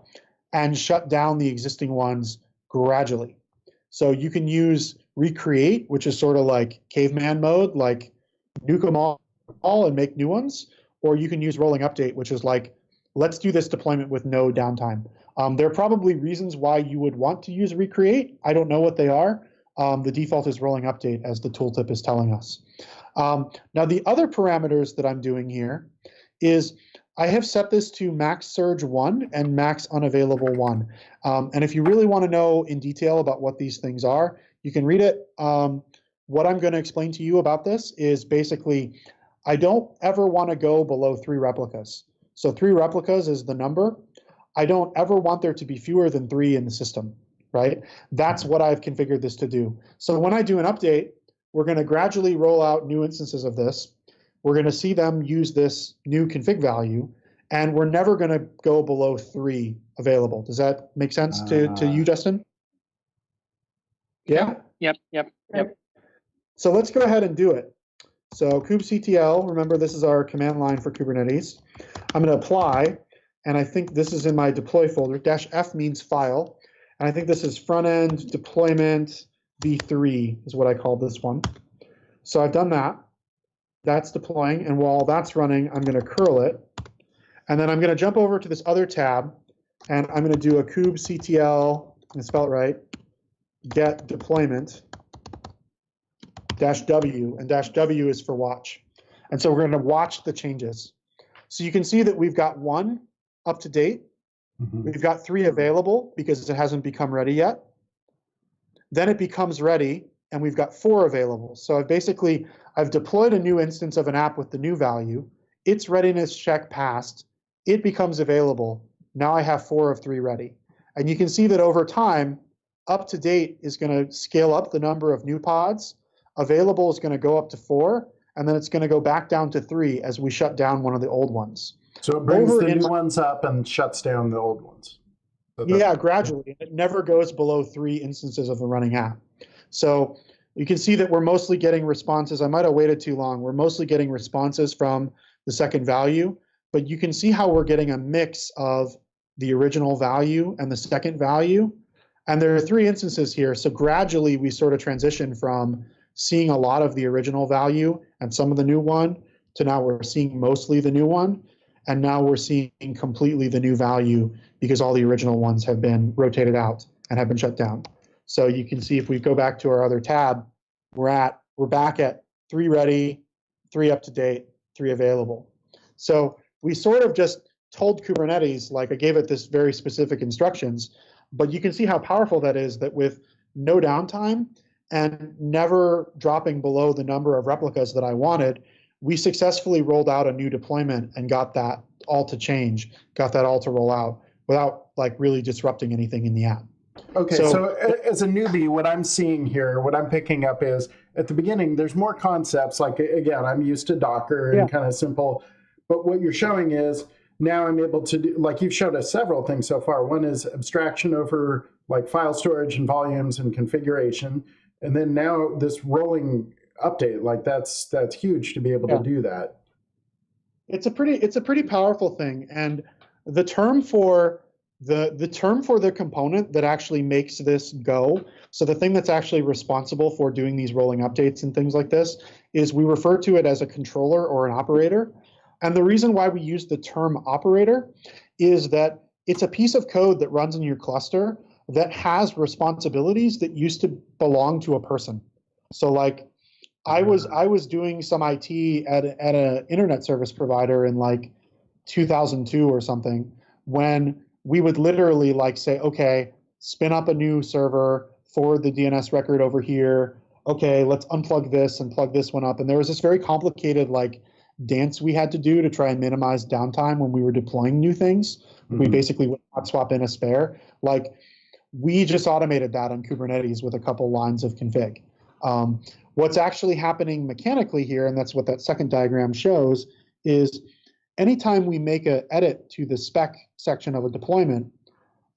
and shut down the existing ones gradually. So you can use recreate, which is sort of like caveman mode, like nuke them all and make new ones, or you can use rolling update, which is like, let's do this deployment with no downtime. There are probably reasons why you would want to use recreate. I don't know what they are. The default is rolling update, as the tooltip is telling us. Now, the other parameters that I'm doing here is I have set this to max surge 1 and max unavailable 1. And if you really want to know in detail about what these things are, you can read it. What I'm going to explain to you about this is basically, I don't ever want to go below 3 replicas. So 3 replicas is the number. I don't ever want there to be fewer than 3 in the system, right? That's what I've configured this to do. So when I do an update, we're going to gradually roll out new instances of this. We're going to see them use this new config value, and we're never going to go below 3 available. Does that make sense to you, Justin? Yeah? Yep. So let's go ahead and do it. So kubectl, remember this is our command line for Kubernetes. I'm going to apply, and I think this is in my deploy folder. -f means file, and I think this is front end deployment v3 is what I call this one. So I've done that. That's deploying, and while that's running, I'm going to curl it, and then I'm going to jump over to this other tab, and I'm going to do a kubectl, and spell it right, get deployment -w, and -w is for watch. And so we're going to watch the changes. So you can see that we've got 1 up to date. We've got 3 available because it hasn't become ready yet. Then it becomes ready, and we've got 4 available. So I've deployed a new instance of an app with the new value. Its readiness check passed. It becomes available. Now I have 4 of 3 ready. And you can see that over time, up to date is going to scale up the number of new pods. Available is going to go up to 4, and then it's going to go back down to 3 as we shut down one of the old ones. So it brings the new ones up and shuts down the old ones. So yeah, gradually. It never goes below 3 instances of the running app. So you can see that we're mostly getting responses. I might have waited too long. We're mostly getting responses from the second value, but you can see how we're getting a mix of the original value and the second value. And there are 3 instances here. So gradually we sort of transition from seeing a lot of the original value and some of the new one to now we're seeing mostly the new one. And now we're seeing completely the new value because all the original ones have been rotated out and have been shut down. So you can see if we go back to our other tab, we're back at 3 ready, 3 up to date, 3 available. So we sort of just told Kubernetes, like I gave it this very specific instructions, but you can see how powerful that is, that with no downtime and never dropping below the number of replicas that I wanted, we successfully rolled out a new deployment and got that all to change, got that all to roll out without like really disrupting anything in the app. Okay, so as a newbie, what I'm seeing here, what I'm picking up is at the beginning, there's more concepts. Like, again, I'm used to Docker and kind of simple. But what you're showing is now I'm able to do, like you've showed us several things so far. One is abstraction over like file storage and volumes and configuration. And then now this rolling update, like that's huge to be able to do that. It's a pretty powerful thing. And the term for the component that actually makes this go, so the thing that's actually responsible for doing these rolling updates and things like this, is we refer to it as a controller or an operator. And the reason why we use the term operator is that it's a piece of code that runs in your cluster that has responsibilities that used to belong to a person. So like I was doing some IT at an internet service provider in like 2002 or something, when we would literally like say, okay, spin up a new server, forward the DNS record over here. Okay, let's unplug this and plug this one up. And there was this very complicated like dance we had to do to try and minimize downtime when we were deploying new things. Mm-hmm. We basically would not swap in a spare. Like we just automated that on Kubernetes with a couple lines of config. What's actually happening mechanically here, and that's what that second diagram shows, is anytime we make an edit to the spec section of a deployment,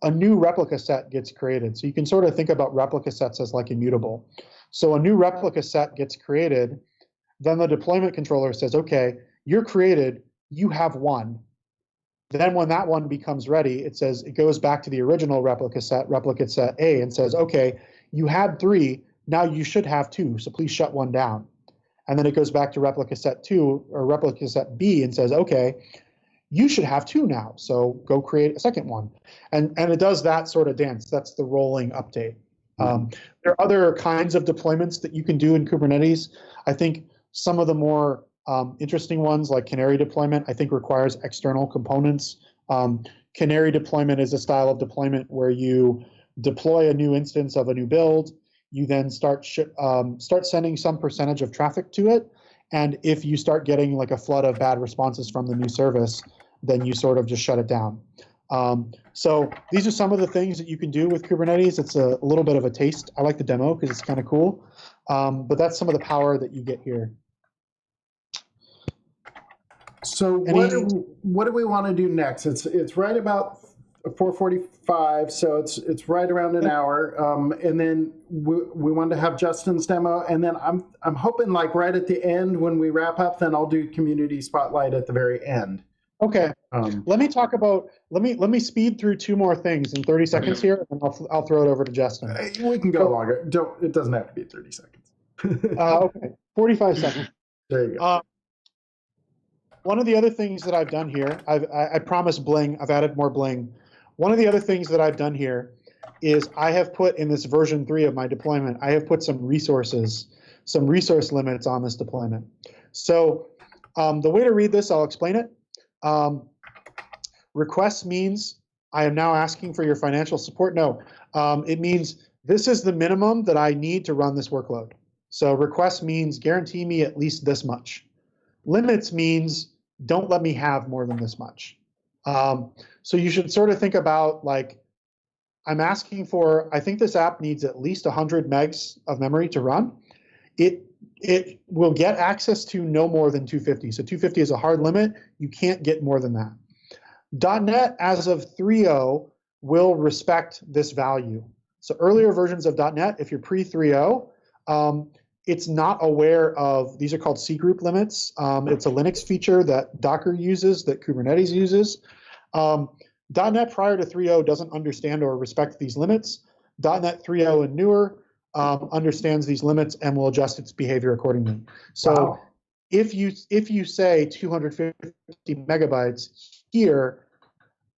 a new replica set gets created. So you can sort of think about replica sets as like immutable. So a new replica set gets created, then the deployment controller says, okay, you're created, you have one. Then when that one becomes ready, it goes back to the original replica set A, and says, okay, you had 3, now you should have 2, so please shut one down. And then it goes back to replica set 2 or replica set B and says, okay, you should have 2 now, so go create a second one. And it does that sort of dance. That's the rolling update. There are other kinds of deployments that you can do in Kubernetes. I think some of the more interesting ones, like canary deployment, I think requires external components. Canary deployment is a style of deployment where you deploy a new instance of a new build. You then start sending some percentage of traffic to it. And if you start getting like a flood of bad responses from the new service, then you sort of just shut it down. So these are some of the things that you can do with Kubernetes. It's a little bit of a taste. I like the demo because it's kind of cool. But that's some of the power that you get here. So what do we want to do next? It's right about 4:45, so it's right around an hour, and then we want to have Justin's demo, and then I'm hoping like right at the end when we wrap up, then I'll do community spotlight at the very end. Okay. Let me speed through 2 more things in 30 seconds here, and I'll throw it over to Justin. We can go longer. It doesn't have to be 30 seconds. Okay, 45 seconds. There you go. One of the other things that I've done here, I promised bling. I've added more bling. One of the other things that I've done here is I have put in this version 3 of my deployment, I have put some resource limits on this deployment. So the way to read this, I'll explain it. Request means I am now asking for your financial support. No, it means this is the minimum that I need to run this workload. So request means guarantee me at least this much. Limits means don't let me have more than this much. So you should sort of think about like, I'm asking for, I think this app needs at least 100 megs of memory to run. It will get access to no more than 250. So 250 is a hard limit. You can't get more than that. .NET as of 3.0 will respect this value. So earlier versions of .NET, if you're pre 3.0, it's not aware of, these are called C group limits. It's a Linux feature that Docker uses, that Kubernetes uses. .NET prior to 3.0 doesn't understand or respect these limits. .NET 3.0 and newer understands these limits and will adjust its behavior accordingly. So wow. if you say 250 megabytes here,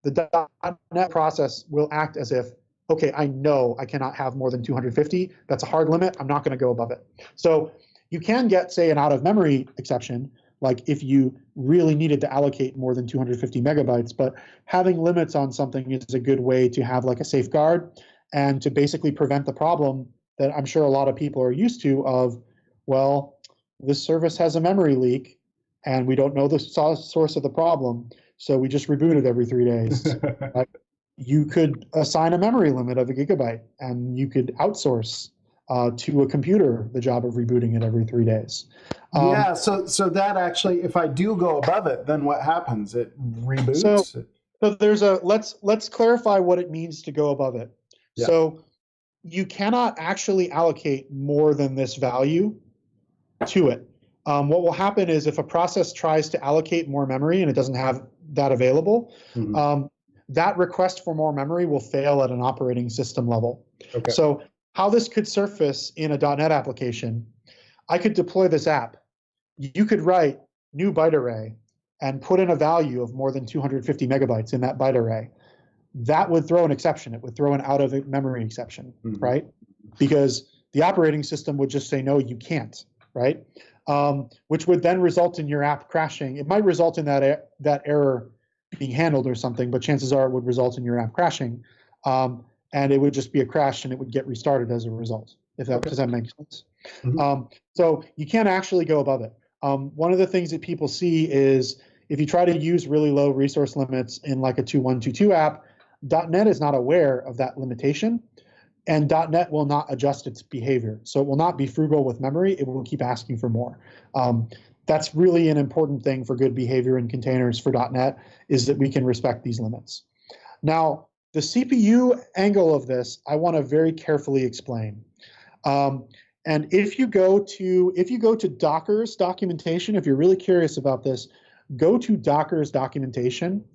the .NET process will act as if, okay, I know I cannot have more than 250. That's a hard limit. I'm not going to go above it. So you can get, say, an out-of-memory exception, like if you really needed to allocate more than 250 megabytes, but having limits on something is a good way to have like a safeguard and to basically prevent the problem that I'm sure a lot of people are used to of, well, this service has a memory leak and we don't know the source of the problem, so we just reboot it every 3 days. You could assign a memory limit of 1 gigabyte and you could outsource to a computer the job of rebooting it every 3 days. Yeah, so that actually, if I do go above it, then what happens? It reboots? So there's a let's clarify what it means to go above it. Yeah. So you cannot actually allocate more than this value to it. What will happen is if a process tries to allocate more memory and it doesn't have that available, that request for more memory will fail at an operating system level. Okay. So how this could surface in a .NET application, I could deploy this app. You could write new byte array and put in a value of more than 250 megabytes in that byte array. That would throw an exception. It would throw an out of memory exception, right? Because the operating system would just say, no, you can't, right? Which would then result in your app crashing. It might result in that error being handled or something, but chances are it would result in your app crashing. And it would just be a crash and it would get restarted as a result, if that, does that make sense? So you can't actually go above it. One of the things that people see is if you try to use really low resource limits in like a 2.1.2.2 app, .NET is not aware of that limitation, and .NET will not adjust its behavior. So it will not be frugal with memory. It will keep asking for more. That's really an important thing for good behavior in containers for .NET, is that we can respect these limits. Now, the CPU angle of this, I want to very carefully explain. And if you go to Docker's documentation, if you're really curious about this, go to Docker's documentation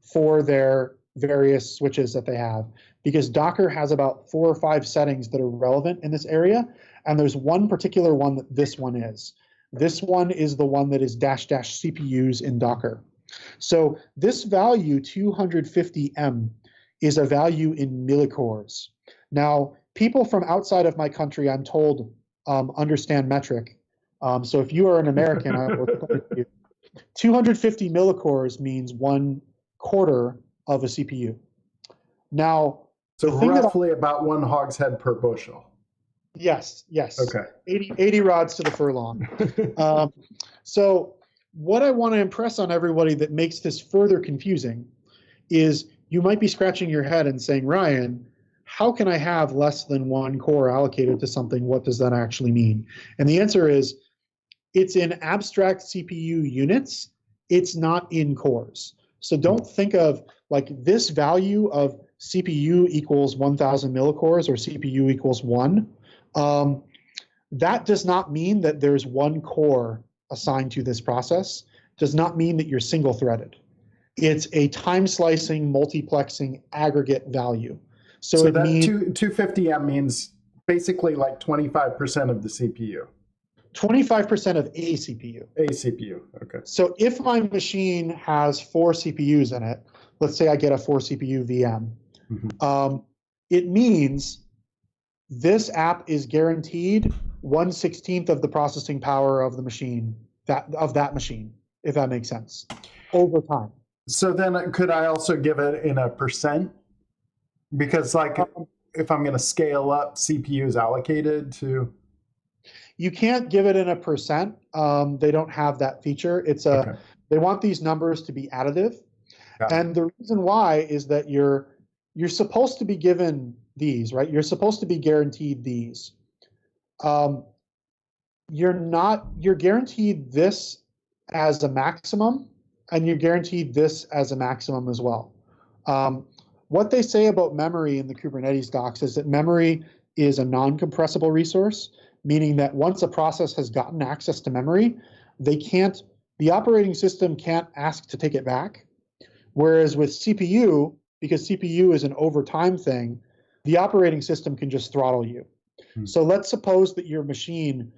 for their various switches that they have, because Docker has about 4 or 5 settings that are relevant in this area, and there's one particular one that this one is. This one is the one that is -- CPUs in Docker. So this value 250M is a value in millicores. Now, people from outside of my country, I'm told, understand metric. So if you are an American, I will explain to you. 250 millicores means 1/4 of a CPU. Now, so roughly about 1 hogshead per bushel. Yes. Okay. 80 rods to the furlong. So what I want to impress on everybody that makes this further confusing is you might be scratching your head and saying, Ryan, how can I have less than 1 core allocated to something? What does that actually mean? And the answer is, it's in abstract CPU units. It's not in cores. So don't think of like this value of CPU equals 1,000 millicores or CPU equals 1. That does not mean that there's 1 core assigned to this process. Does not mean that you're single threaded. It's a time slicing, multiplexing aggregate value. So that means 250M means basically like 25% of the CPU. 25% of a CPU. A CPU, okay. So if my machine has 4 CPUs in it, let's say I get a 4 CPU VM, it means this app is guaranteed 1/16 of the processing power of the machine, that machine, if that makes sense, over time. So then could I also give it in a percent? Because like if I'm going to scale up CPUs allocated to... You can't give it in a percent. They don't have that feature. It's They want these numbers to be additive. And the reason why is that you're supposed to be given these, right? You're supposed to be guaranteed these. You're guaranteed this as a maximum, and you're guaranteed this as a maximum as well. What they say about memory in the Kubernetes docs is that memory is a non-compressible resource, meaning that once a process has gotten access to memory, the operating system can't ask to take it back. Whereas with CPU, because CPU is an overtime thing, the operating system can just throttle you. So let's suppose that your machine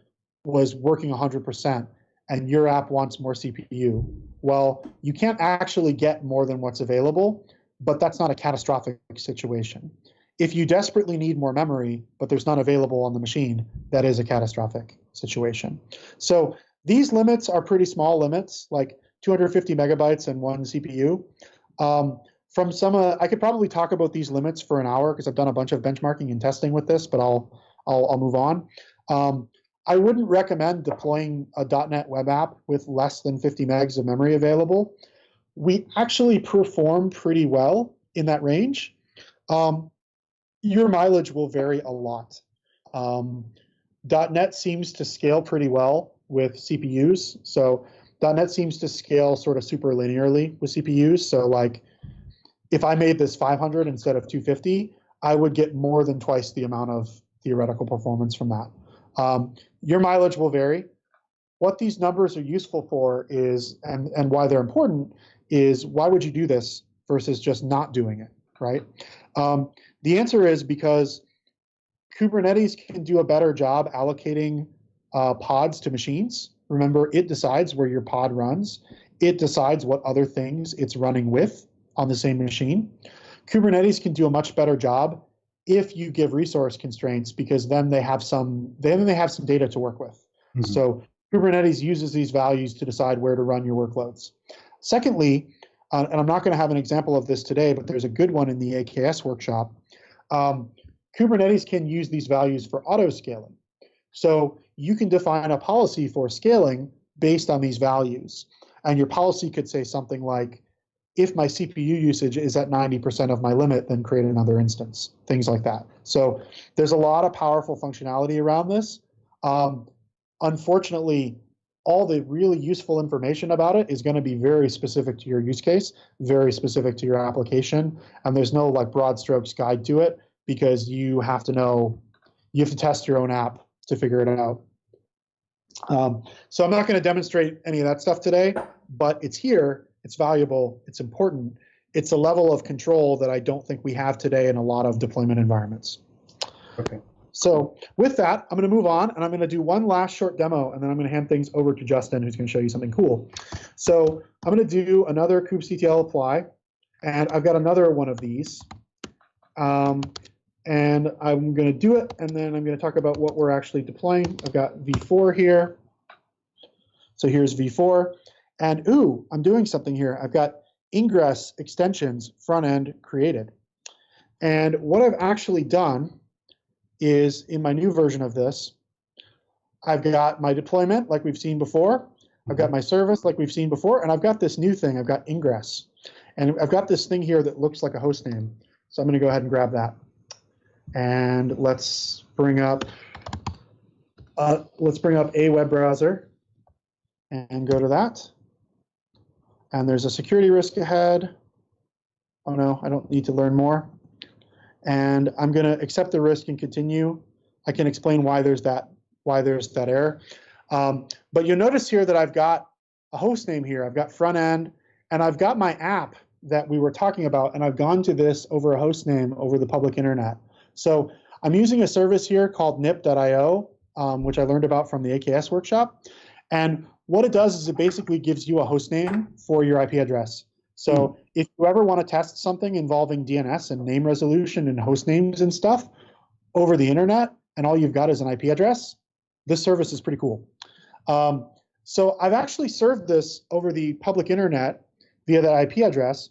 was working 100% and your app wants more CPU. Well, you can't actually get more than what's available, but that's not a catastrophic situation. If you desperately need more memory, but there's none available on the machine, that is a catastrophic situation. So these limits are pretty small limits, like 250 megabytes and 1 CPU. I could probably talk about these limits for an hour because I've done a bunch of benchmarking and testing with this, but I'll move on. I wouldn't recommend deploying a .NET web app with less than 50 megs of memory available. We actually perform pretty well in that range. Your mileage will vary a lot. .NET seems to scale pretty well with CPUs. So .NET seems to scale sort of super linearly with CPUs. So like if I made this 500 instead of 250, I would get more than twice the amount of theoretical performance from that. Your mileage will vary. What these numbers are useful for is, and why they're important, is why would you do this versus just not doing it, right? The answer is because Kubernetes can do a better job allocating pods to machines. Remember, it decides where your pod runs. It decides what other things it's running with on the same machine. Kubernetes can do a much better job if you give resource constraints, because then they have some data to work with. Mm-hmm. So Kubernetes uses these values to decide where to run your workloads. Secondly, and I'm not going to have an example of this today, but there's a good one in the AKS workshop. Kubernetes can use these values for auto-scaling. So you can define a policy for scaling based on these values. And your policy could say something like, if my CPU usage is at 90% of my limit, then create another instance, things like that. So there's a lot of powerful functionality around this. Unfortunately, all the really useful information about it is going to be very specific to your use case, very specific to your application, and there's no like broad strokes guide to it, because you have to test your own app to figure it out. So I'm not going to demonstrate any of that stuff today, but it's here, it's valuable, it's important. It's a level of control that I don't think we have today in a lot of deployment environments. Okay. So with that, I'm going to move on, and I'm going to do one last short demo, and then I'm going to hand things over to Justin, who's going to show you something cool. So I'm going to do another kubectl apply, and I've got another one of these. And I'm going to do it, and then I'm going to talk about what we're actually deploying. I've got v4 here. So here's v4. And ooh, I'm doing something here. I've got ingress extensions front end created. And what I've actually done is, in my new version of this, I've got my deployment like we've seen before. I've got my service like we've seen before. And I've got this new thing. I've got ingress. And I've got this thing here that looks like a host name. So I'm going to go ahead and grab that. And let's bring up a web browser and go to that. And there's a security risk ahead. Oh no, I don't need to learn more. And I'm going to accept the risk and continue. I can explain why there's that error. But you'll notice here that I've got a host name here. I've got front end, and I've got my app that we were talking about, and I've gone to this over a host name over the public internet. So I'm using a service here called nip.io, which I learned about from the AKS workshop. And what it does is it basically gives you a host name for your IP address. So if you ever want to test something involving DNS and name resolution and host names and stuff over the internet, and all you've got is an IP address, this service is pretty cool. So I've actually served this over the public internet via that IP address.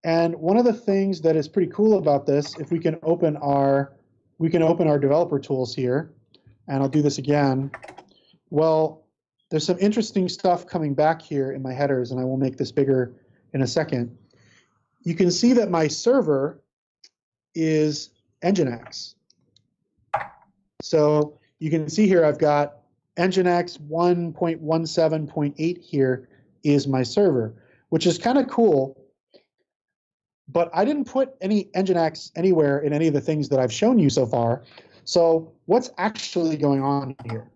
And one of the things that is pretty cool about this, if we can open our developer tools here, and I'll do this again. Well, there's some interesting stuff coming back here in my headers, and I will make this bigger in a second. You can see that my server is Nginx. So you can see here I've got Nginx 1.17.8 here is my server, which is kind of cool. But I didn't put any Nginx anywhere in any of the things that I've shown you so far. So what's actually going on here?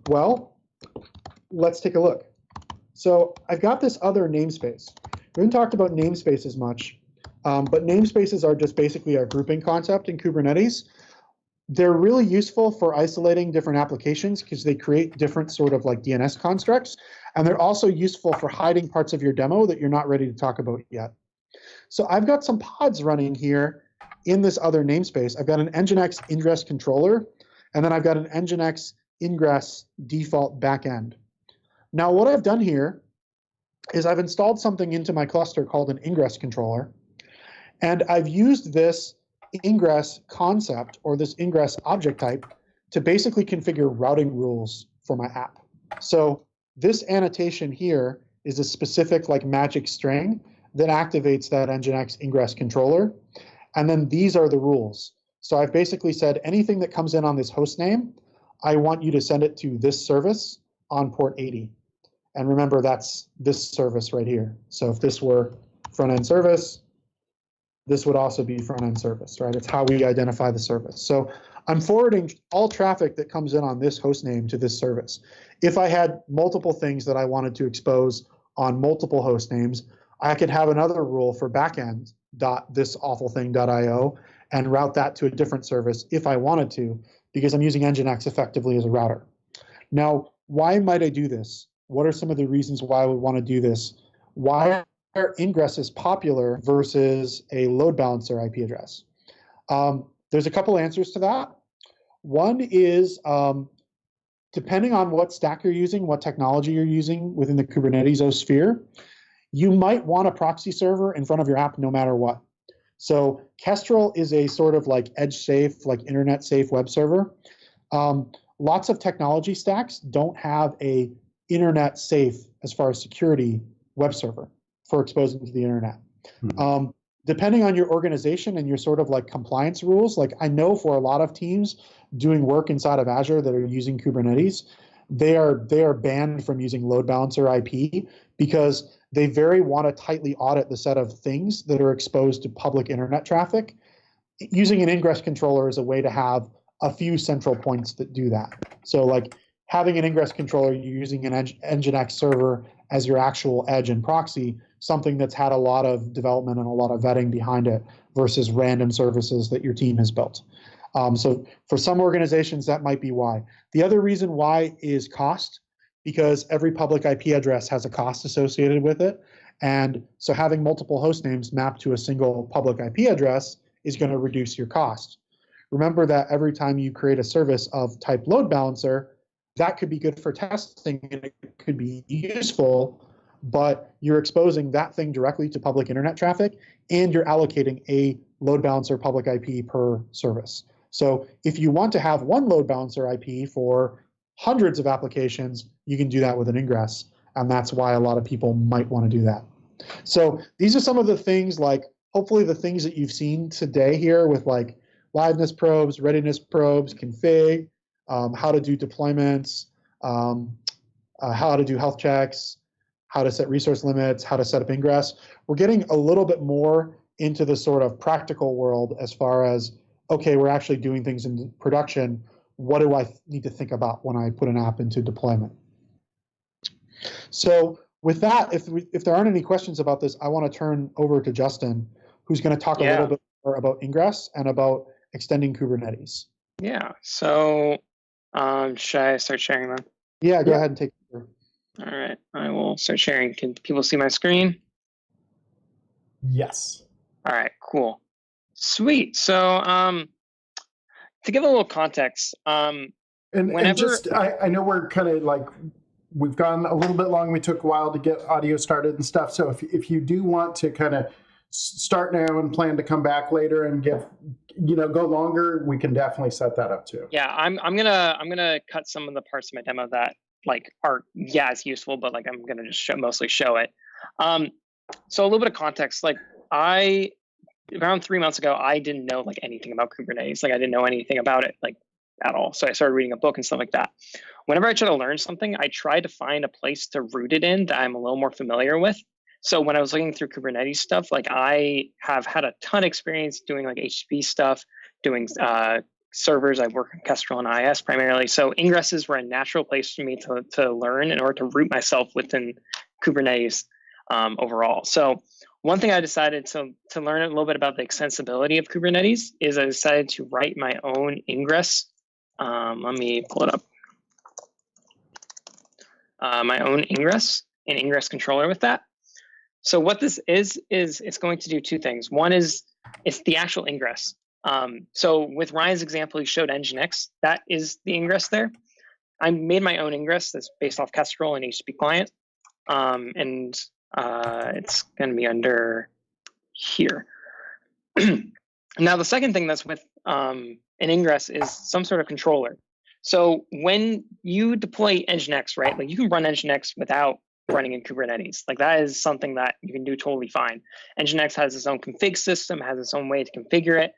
Well, let's take a look. So I've got this other namespace. We haven't talked about namespaces much, but namespaces are just basically a grouping concept in Kubernetes. They're really useful for isolating different applications because they create different sort of like DNS constructs. And they're also useful for hiding parts of your demo that you're not ready to talk about yet. So I've got some pods running here in this other namespace. I've got an Nginx ingress controller, and then I've got an Nginx ingress default backend. Now what I've done here is I've installed something into my cluster called an ingress controller, and I've used this ingress concept or this ingress object type to basically configure routing rules for my app. So this annotation here is a specific like magic string that activates that Nginx ingress controller. And then these are the rules. So I've basically said anything that comes in on this host name, I want you to send it to this service on port 80. And remember, that's this service right here. So if this were front-end service, this would also be front-end service, right? It's how we identify the service. So I'm forwarding all traffic that comes in on this host name to this service. If I had multiple things that I wanted to expose on multiple host names, I could have another rule for backend.thisawfulthing.io and route that to a different service if I wanted to, because I'm using Nginx effectively as a router. Now, why might I do this? What are some of the reasons why I would want to do this? Why are ingresses popular versus a load balancer IP address? There's a couple answers to that. One is depending on what stack you're using, what technology you're using within the Kubernetes sphere, you might want a proxy server in front of your app no matter what. So Kestrel is a sort of like edge safe, like internet safe web server. Lots of technology stacks don't have a internet safe as far as security web server for exposing to the internet. Mm-hmm. Depending on your organization and your sort of like compliance rules, like I know for a lot of teams doing work inside of Azure that are using Kubernetes, they are banned from using load balancer IP because they very want to tightly audit the set of things that are exposed to public internet traffic. Using an ingress controller is a way to have a few central points that do that. So like having an ingress controller, you're using an Nginx server as your actual edge and proxy, something that's had a lot of development and a lot of vetting behind it versus random services that your team has built. So for some organizations, that might be why. The other reason why is cost, because every public IP address has a cost associated with it. And so having multiple host names mapped to a single public IP address is going to reduce your cost. Remember that every time you create a service of type load balancer, that could be good for testing and it could be useful, but you're exposing that thing directly to public internet traffic and you're allocating a load balancer public IP per service. So if you want to have one load balancer IP for hundreds of applications, you can do that with an ingress. And that's why a lot of people might want to do that. So these are some of the things, like hopefully the things that you've seen today here with like liveness probes, readiness probes, config, how to do deployments, how to do health checks, how to set resource limits, how to set up ingress. We're getting a little bit more into the sort of practical world as far as, okay, we're actually doing things in production. What do I need to think about when I put an app into deployment? So with that, if there aren't any questions about this, I want to turn over to Justin, who's going to talk a little bit more about ingress and about extending Kubernetes. Yeah, so should I start sharing then? Yeah, go ahead and take it through. All right, I will start sharing. Can people see my screen? Yes. All right, cool. Sweet. So to give a little context, and just, I know we're kind of like, we've gone a little bit long. We took a while to get audio started and stuff. So if you do want to kind of start now and plan to come back later and give, go longer, we can definitely set that up too. Yeah, I'm gonna cut some of the parts of my demo that like are it's useful, but like I'm gonna just mostly show it. So a little bit of context, like around 3 months ago, I didn't know like anything about Kubernetes. Like I didn't know anything about it like at all. So I started reading a book and stuff like that. Whenever I try to learn something, I try to find a place to root it in that I'm a little more familiar with. So when I was looking through Kubernetes stuff, like I have had a ton of experience doing like HTTP stuff, doing servers. I work in Kestrel and IS primarily. So ingresses were a natural place for me to learn in order to root myself within Kubernetes overall. So one thing I decided to learn a little bit about the extensibility of Kubernetes is I decided to write my own ingress. Let me pull it up. My own ingress, an ingress controller with that. So what this is it's going to do two things. One is it's the actual ingress. So with Ryan's example, he showed Nginx. That is the ingress there. I made my own ingress that's based off Kestrel and HTTP client. And it's going to be under here. Now, the second thing that's with an ingress is some sort of controller. So when you deploy Nginx, right, like you can run Nginx without running in Kubernetes. Like that is something that you can do totally fine. Nginx has its own config system, has its own way to configure it.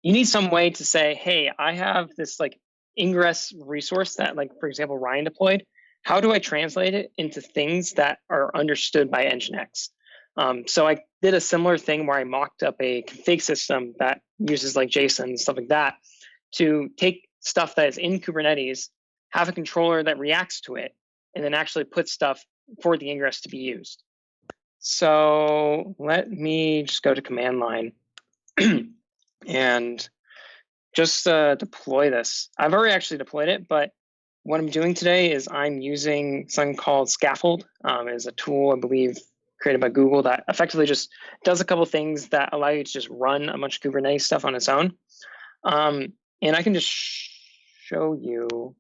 you need some way to say, hey, I have this like ingress resource that, like, for example, Ryan deployed. How do I translate it into things that are understood by Nginx? So I did a similar thing where I mocked up a config system that uses like JSON and stuff like that to take stuff that is in Kubernetes, have a controller that reacts to it, and then actually put stuff for the ingress to be used. So let me just go to command line and just deploy this. I've already actually deployed it, but what I'm doing today is I'm using something called Scaffold. It's a tool, I believe, created by Google that effectively just does a couple things that allow you to just run a bunch of Kubernetes stuff on its own. And I can just show you.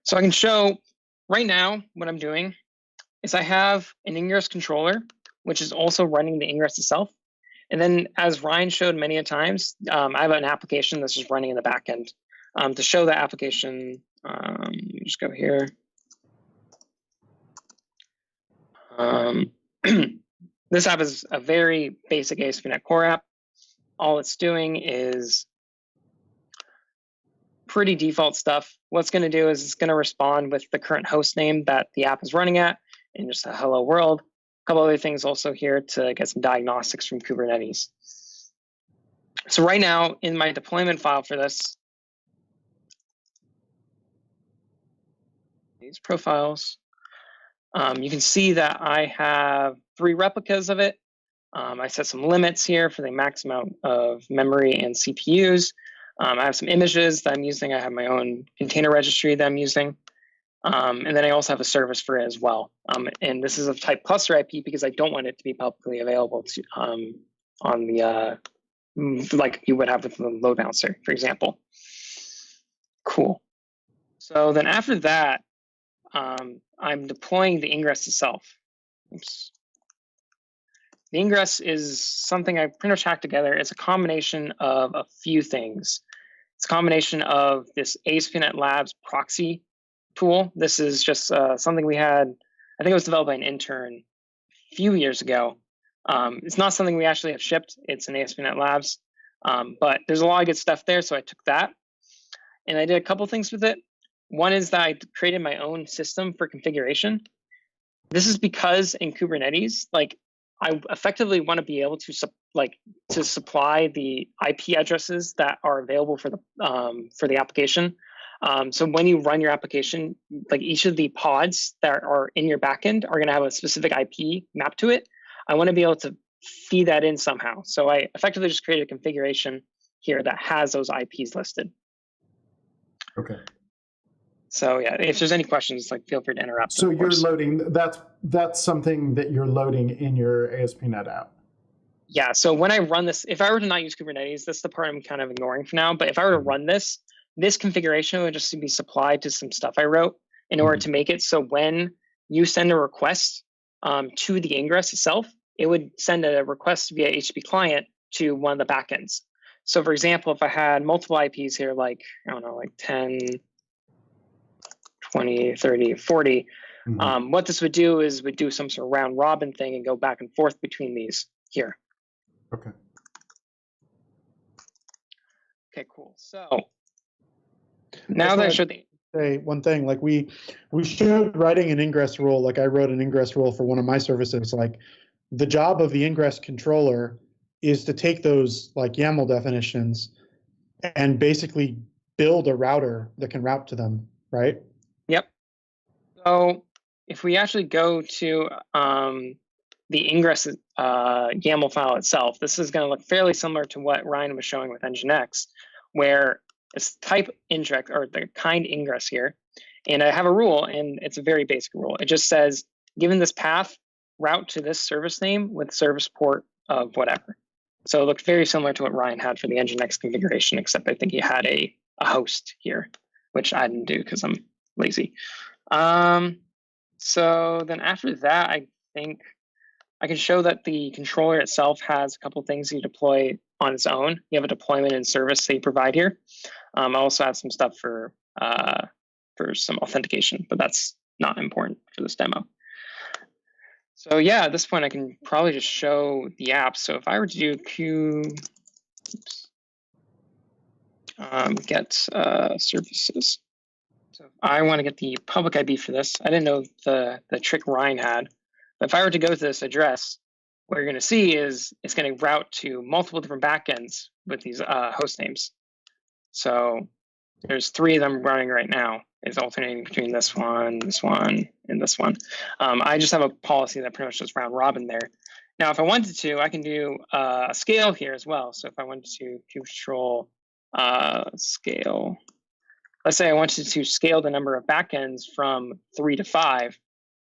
So I can show right now what I'm doing is I have an ingress controller, which is also running the ingress itself. And then, as Ryan showed many a times, I have an application that's just running in the backend. To show that application, you just go here. This app is a very basic ASP.NET Core app. All it's doing is pretty default stuff. What it's going to do is it's going to respond with the current host name that the app is running at and just a hello world. A couple other things also here to get some diagnostics from Kubernetes. So right now in my deployment file for this, these profiles, you can see that I have 3 replicas of it. I set some limits here for the max amount of memory and CPUs. I have some images that I'm using. I have my own container registry that I'm using. And then I also have a service for it as well. And this is of type cluster IP because I don't want it to be publicly available to, on the, like you would have with the load balancer, for example. Cool. So then after that, I'm deploying the ingress itself. Oops. The ingress is something I pretty much hacked together. It's a combination of a few things. It's a combination of this ASP.NET Labs proxy tool. This is just something we had, I think it was developed by an intern a few years ago. It's not something we actually have shipped. It's an ASP.NET Labs, but there's a lot of good stuff there. So I took that and I did a couple things with it. One is that I created my own system for configuration. This is because in Kubernetes, like I effectively want to be able to supply the IP addresses that are available for the application. So when you run your application, like each of the pods that are in your backend are going to have a specific IP mapped to it. I want to be able to feed that in somehow. So I effectively just created a configuration here that has those IPs listed. Okay. So yeah, if there's any questions, like feel free to interrupt. So you're loading, that's something that you're loading in your ASP.NET app. Yeah, so when I run this, if I were to not use Kubernetes, that's the part I'm kind of ignoring for now. But if I were to run this configuration would just be supplied to some stuff I wrote in order to make it so when you send a request to the ingress itself, it would send a request via HTTP client to one of the backends. So for example, if I had multiple IPs here, like, I don't know, like 10, 20, 30, 40, what this would do is would do some sort of round robin thing and go back and forth between these here. Okay. Okay, cool. So now that I showed the say one thing, like we showed writing an ingress rule, like I wrote an ingress rule for one of my services. Like the job of the ingress controller is to take those like YAML definitions and basically build a router that can route to them, right? Yep. So if we actually go to the ingress YAML file itself, this is going to look fairly similar to what Ryan was showing with Nginx, where it's type inject or the kind ingress here. And I have a rule, and it's a very basic rule. It just says, given this path, route to this service name with service port of whatever. So it looks very similar to what Ryan had for the Nginx configuration, except I think he had a host here, which I didn't do because I'm lazy. So then after that, I think I can show that the controller itself has a couple things you deploy on its own. You have a deployment and service that you provide here. I also have some stuff for some authentication, but that's not important for this demo. So yeah, at this point, I can probably just show the app. So if I were to do get services. So if I want to get the public IP for this, I didn't know the trick Ryan had. But if I were to go to this address, what you're going to see is it's going to route to multiple different backends with these host names. So there's 3 of them running right now. It's alternating between this one, and this one. I just have a policy that pretty much just round robin there. Now, if I wanted to, I can do a scale here as well. So if I wanted to control scale, let's say I wanted to scale the number of backends from 3 to 5,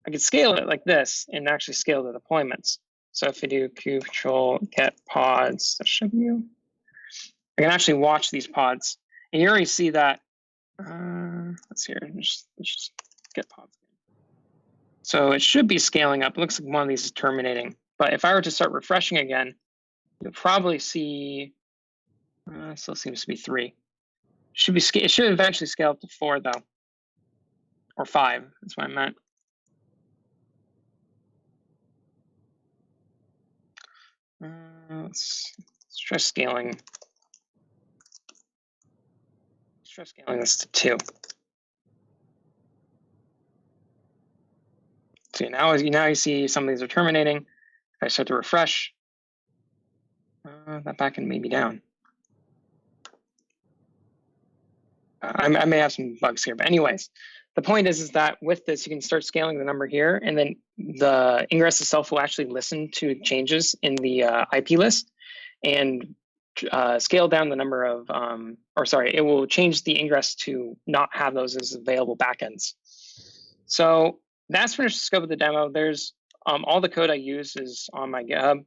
I could scale it like this and actually scale the deployments. So if I do control get pods, -w, I can actually watch these pods. And you already see that, let's just get pods. So it should be scaling up. It looks like one of these is terminating. But if I were to start refreshing again, you'll probably see, still seems to be 3. It should eventually scale up to 4 though, or 5, that's what I meant. Let's try scaling. Let's try scaling this to 2. So now you see some of these are terminating. If I start to refresh, that backend may be down. I may have some bugs here, but anyways, the point is that with this, you can start scaling the number here, and then the ingress itself will actually listen to changes in the IP list and scale down the number of, it will change the ingress to not have those as available backends. So that's pretty much the scope of the demo. There's all the code I use is on my GitHub.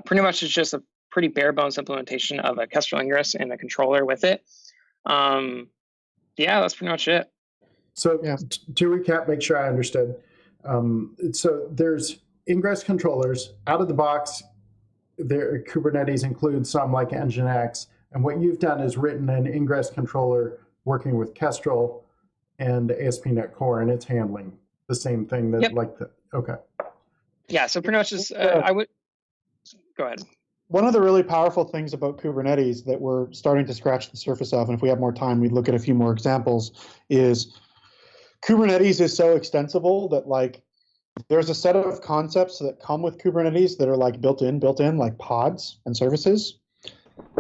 Pretty much it's just a pretty bare bones implementation of a kestrel ingress and a controller with it. Yeah, that's pretty much it. So yeah. To recap, make sure I understood. So there's ingress controllers out of the box. There, Kubernetes includes some like Nginx, and what you've done is written an ingress controller working with Kestrel and ASP.NET Core, and it's handling the same thing that okay. Yeah, so pretty much just I would go ahead. One of the really powerful things about Kubernetes that we're starting to scratch the surface of, and if we have more time, we'd look at a few more examples, is Kubernetes is so extensible that like there's a set of concepts that come with Kubernetes that are like built in, like pods and services.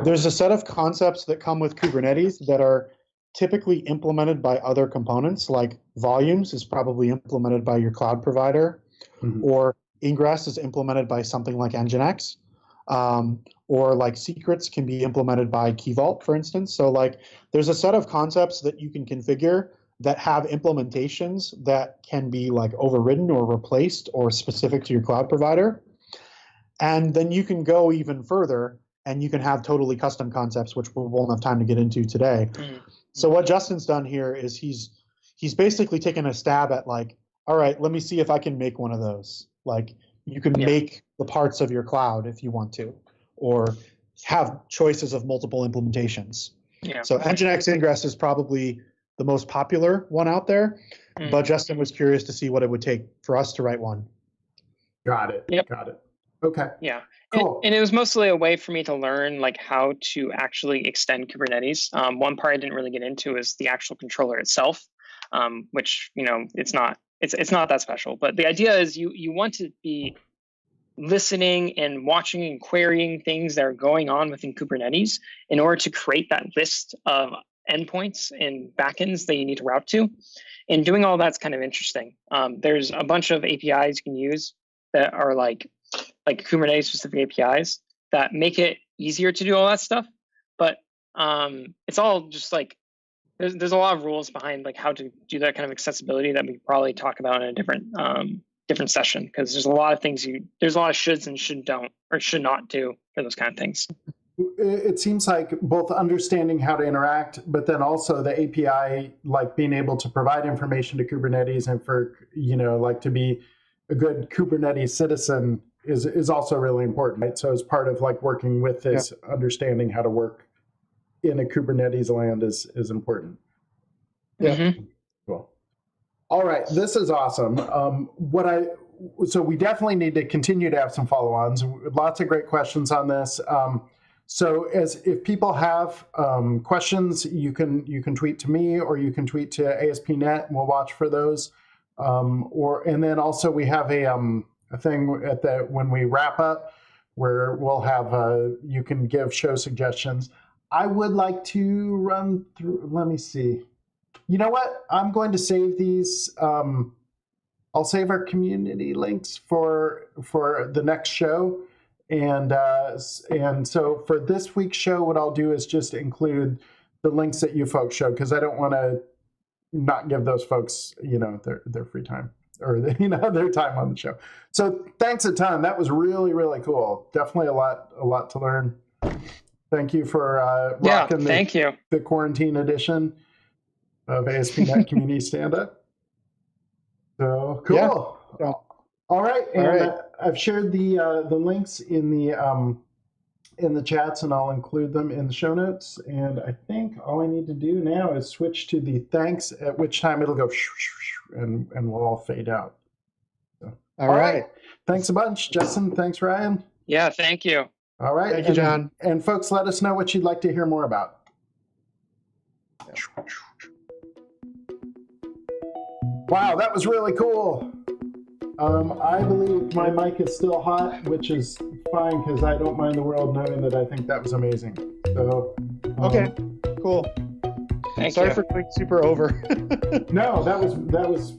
There's a set of concepts that come with Kubernetes that are typically implemented by other components, like volumes is probably implemented by your cloud provider, or ingress is implemented by something like Nginx. Or like secrets can be implemented by Key Vault, for instance. So like there's a set of concepts that you can configure that have implementations that can be like overridden or replaced or specific to your cloud provider. And then you can go even further and you can have totally custom concepts, which we won't have time to get into today. So what Justin's done here is he's basically taken a stab at like, all right, let me see if I can make one of those. Like you can make the parts of your cloud if you want to, or have choices of multiple implementations. Yeah. So Nginx Ingress is probably the most popular one out there, but Justin was curious to see what it would take for us to write one. Got it. Yep. Got it. Okay. Yeah. Cool. And it was mostly a way for me to learn like how to actually extend Kubernetes. One part I didn't really get into is the actual controller itself, which, you know, it's not that special. But the idea is you want to be listening and watching and querying things that are going on within Kubernetes in order to create that list of endpoints and backends that you need to route to. And doing all that's kind of interesting. There's a bunch of APIs you can use that are like Kubernetes specific APIs that make it easier to do all that stuff. But it's all just like, there's a lot of rules behind like how to do that kind of accessibility that we probably talk about in a different session, because there's a lot of things there's a lot of shoulds and should not do for those kind of things. It seems like both understanding how to interact, but then also the API, like being able to provide information to Kubernetes and for, you know, like to be a good Kubernetes citizen is also really important, right? So as part of like working with this, understanding how to work in a Kubernetes land is important. Yeah. Cool. All right, this is awesome. What so we definitely need to continue to have some follow-ons. Lots of great questions on this. So if people have questions, you can tweet to me, or you can tweet to ASP.NET, and we'll watch for those. And then also we have a thing when we wrap up, where we'll have you can give show suggestions. I would like to run through. Let me see. You know what? I'm going to save these. I'll save our community links for the next show. And so for this week's show, what I'll do is just include the links that you folks showed, because I don't want to not give those folks, their free time, or their time on the show. So thanks a ton. That was really, really cool. Definitely a lot to learn. Thank you for rocking the quarantine edition of ASP.NET Community Stand-Up. So cool. Yeah. All right, and I've shared the links in the chats, and I'll include them in the show notes. And I think all I need to do now is switch to the thanks, at which time it'll go and we'll all fade out. So, all right. Thanks a bunch, Justin. Thanks, Ryan. Yeah, thank you. All right. Thank you, John. And folks, let us know what you'd like to hear more about. Wow, that was really cool. I believe my mic is still hot, which is fine, because I don't mind the world knowing that I think that was amazing. So okay, cool. Thank Sorry you. for going super over. No, that was